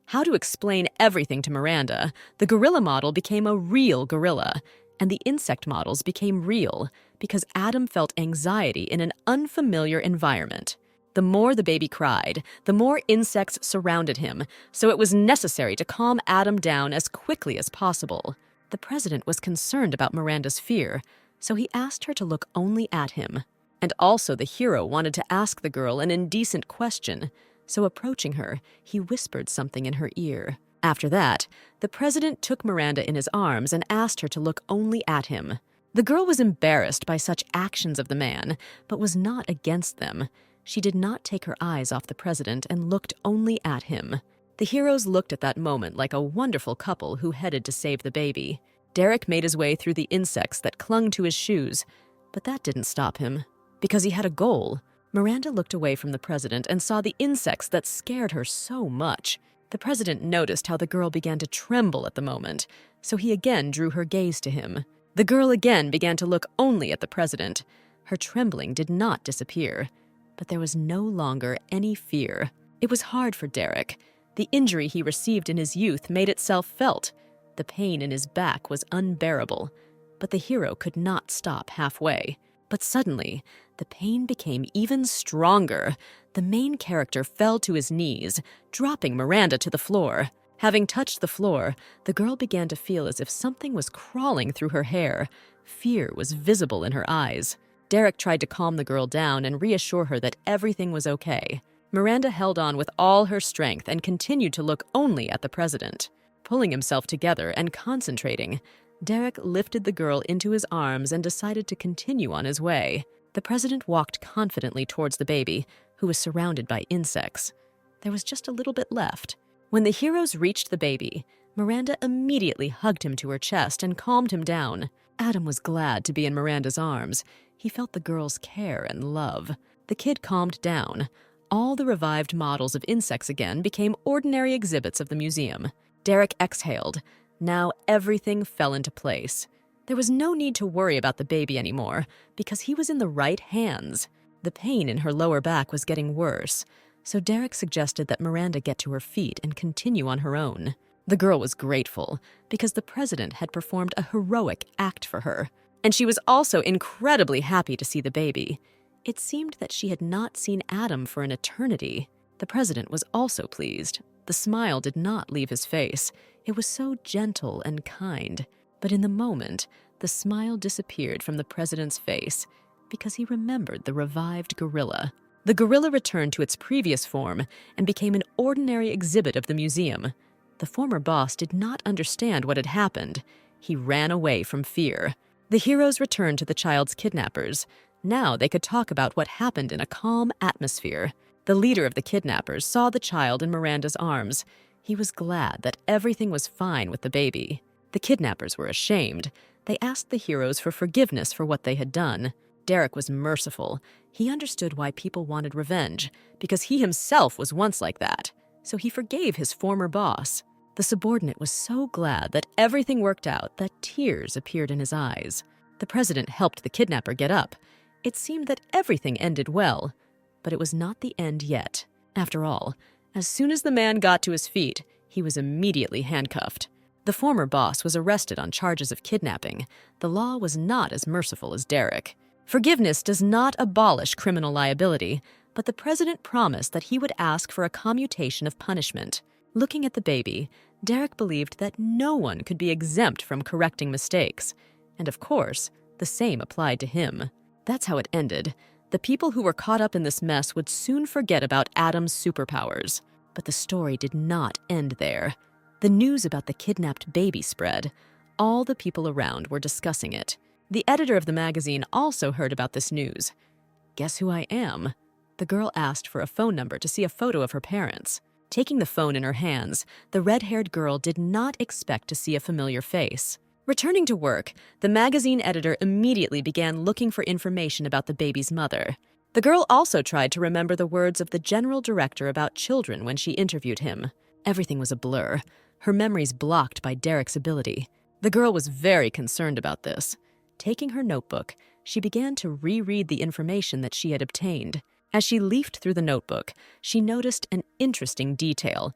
how to explain everything to Miranda. The gorilla model became a real gorilla, and the insect models became real because Adam felt anxiety in an unfamiliar environment. The more the baby cried, the more insects surrounded him, so it was necessary to calm Adam down as quickly as possible. The president was concerned about Miranda's fear, so he asked her to look only at him. And also the hero wanted to ask the girl an indecent question, so approaching her, he whispered something in her ear. After that, the president took Miranda in his arms and asked her to look only at him. The girl was embarrassed by such actions of the man, but was not against them. She did not take her eyes off the president and looked only at him. The heroes looked at that moment like a wonderful couple who headed to save the baby. Derek made his way through the insects that clung to his shoes, but that didn't stop him, because he had a goal. Miranda looked away from the president and saw the insects that scared her so much. The president noticed how the girl began to tremble at the moment, so he again drew her gaze to him. The girl again began to look only at the president. Her trembling did not disappear, but there was no longer any fear. It was hard for Derek. The injury he received in his youth made itself felt. The pain in his back was unbearable, but the hero could not stop halfway. But suddenly, the pain became even stronger. The main character fell to his knees, dropping Miranda to the floor. Having touched the floor, the girl began to feel as if something was crawling through her hair. Fear was visible in her eyes. Derek tried to calm the girl down and reassure her that everything was okay. Miranda held on with all her strength and continued to look only at the president. Pulling himself together and concentrating, Derek lifted the girl into his arms and decided to continue on his way. The president walked confidently towards the baby, who was surrounded by insects. There was just a little bit left. When the heroes reached the baby, Miranda immediately hugged him to her chest and calmed him down. Adam was glad to be in Miranda's arms. He felt the girl's care and love. The kid calmed down. All the revived models of insects again became ordinary exhibits of the museum. Derek exhaled. Now everything fell into place. There was no need to worry about the baby anymore because he was in the right hands. The pain in her lower back was getting worse, so Derek suggested that Miranda get to her feet and continue on her own. The girl was grateful because the president had performed a heroic act for her, and she was also incredibly happy to see the baby. It seemed that she had not seen Adam for an eternity. The president was also pleased. The smile did not leave his face. It was so gentle and kind. But in the moment, the smile disappeared from the president's face because he remembered the revived gorilla. The gorilla returned to its previous form and became an ordinary exhibit of the museum. The former boss did not understand what had happened. He ran away from fear. The heroes returned to the child's kidnappers. Now they could talk about what happened in a calm atmosphere. The leader of the kidnappers saw the child in Miranda's arms. He was glad that everything was fine with the baby. The kidnappers were ashamed. They asked the heroes for forgiveness for what they had done. Derek was merciful. He understood why people wanted revenge, because he himself was once like that. So he forgave his former boss. The subordinate was so glad that everything worked out that tears appeared in his eyes. The president helped the kidnapper get up. It seemed that everything ended well, but it was not the end yet. After all, as soon as the man got to his feet, he was immediately handcuffed. The former boss was arrested on charges of kidnapping. The law was not as merciful as Derek. Forgiveness does not abolish criminal liability, but the president promised that he would ask for a commutation of punishment. Looking at the baby, Derek believed that no one could be exempt from correcting mistakes. And of course, the same applied to him. That's how it ended. The people who were caught up in this mess would soon forget about Adam's superpowers. But the story did not end there. The news about the kidnapped baby spread. All the people around were discussing it. The editor of the magazine also heard about this news. "Guess who I am?" The girl asked for a phone number to see a photo of her parents. Taking the phone in her hands, the red-haired girl did not expect to see a familiar face. Returning to work, the magazine editor immediately began looking for information about the baby's mother. The girl also tried to remember the words of the general director about children when she interviewed him. Everything was a blur, her memories blocked by Derek's ability. The girl was very concerned about this. Taking her notebook, she began to reread the information that she had obtained. As she leafed through the notebook, she noticed an interesting detail.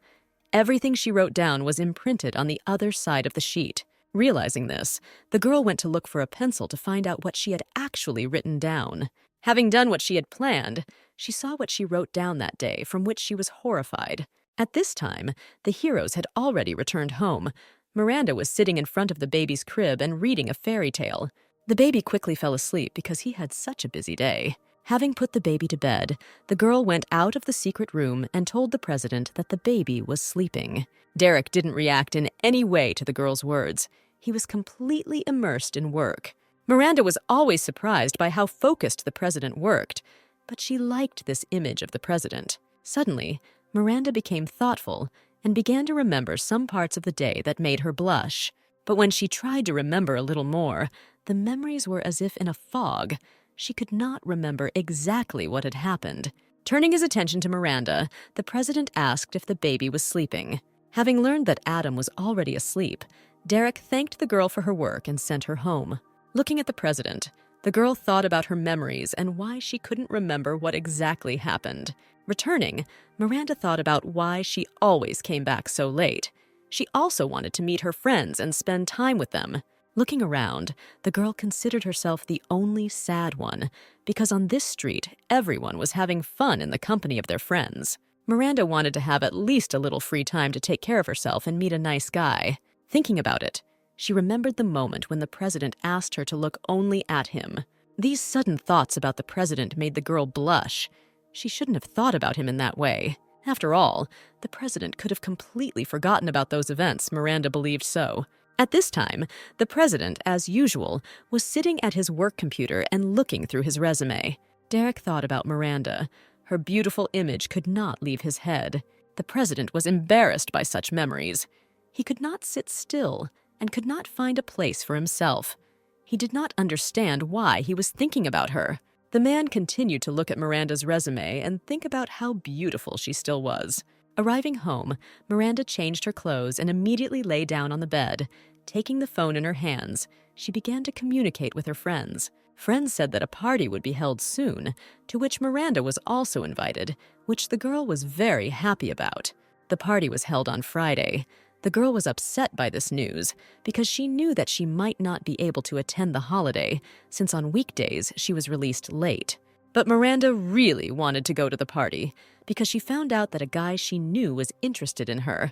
Everything she wrote down was imprinted on the other side of the sheet. Realizing this, the girl went to look for a pencil to find out what she had actually written down. Having done what she had planned, she saw what she wrote down that day, from which she was horrified. At this time, the heroes had already returned home. Miranda was sitting in front of the baby's crib and reading a fairy tale. The baby quickly fell asleep because he had such a busy day. Having put the baby to bed, the girl went out of the secret room and told the president that the baby was sleeping. Derek didn't react in any way to the girl's words. He was completely immersed in work. Miranda was always surprised by how focused the president worked, but she liked this image of the president. Suddenly, Miranda became thoughtful and began to remember some parts of the day that made her blush. But when she tried to remember a little more, the memories were as if in a fog. She could not remember exactly what had happened. Turning his attention to Miranda, the president asked if the baby was sleeping. Having learned that Adam was already asleep, Derek thanked the girl for her work and sent her home. Looking at the president, the girl thought about her memories and why she couldn't remember what exactly happened. Returning, Miranda thought about why she always came back so late. She also wanted to meet her friends and spend time with them. Looking around, the girl considered herself the only sad one, because on this street, everyone was having fun in the company of their friends. Miranda wanted to have at least a little free time to take care of herself and meet a nice guy. Thinking about it, she remembered the moment when the president asked her to look only at him. These sudden thoughts about the president made the girl blush. She shouldn't have thought about him in that way. After all, the president could have completely forgotten about those events. Miranda believed so. At this time, the president, as usual, was sitting at his work computer and looking through his resume. Derek thought about Miranda. Her beautiful image could not leave his head. The president was embarrassed by such memories. He could not sit still and could not find a place for himself. He did not understand why he was thinking about her. The man continued to look at Miranda's resume and think about how beautiful she still was. Arriving home, Miranda changed her clothes and immediately lay down on the bed. Taking the phone in her hands, she began to communicate with her friends. Friends said that a party would be held soon, to which Miranda was also invited, which the girl was very happy about. The party was held on Friday. The girl was upset by this news because she knew that she might not be able to attend the holiday, since on weekdays she was released late. But Miranda really wanted to go to the party because she found out that a guy she knew was interested in her.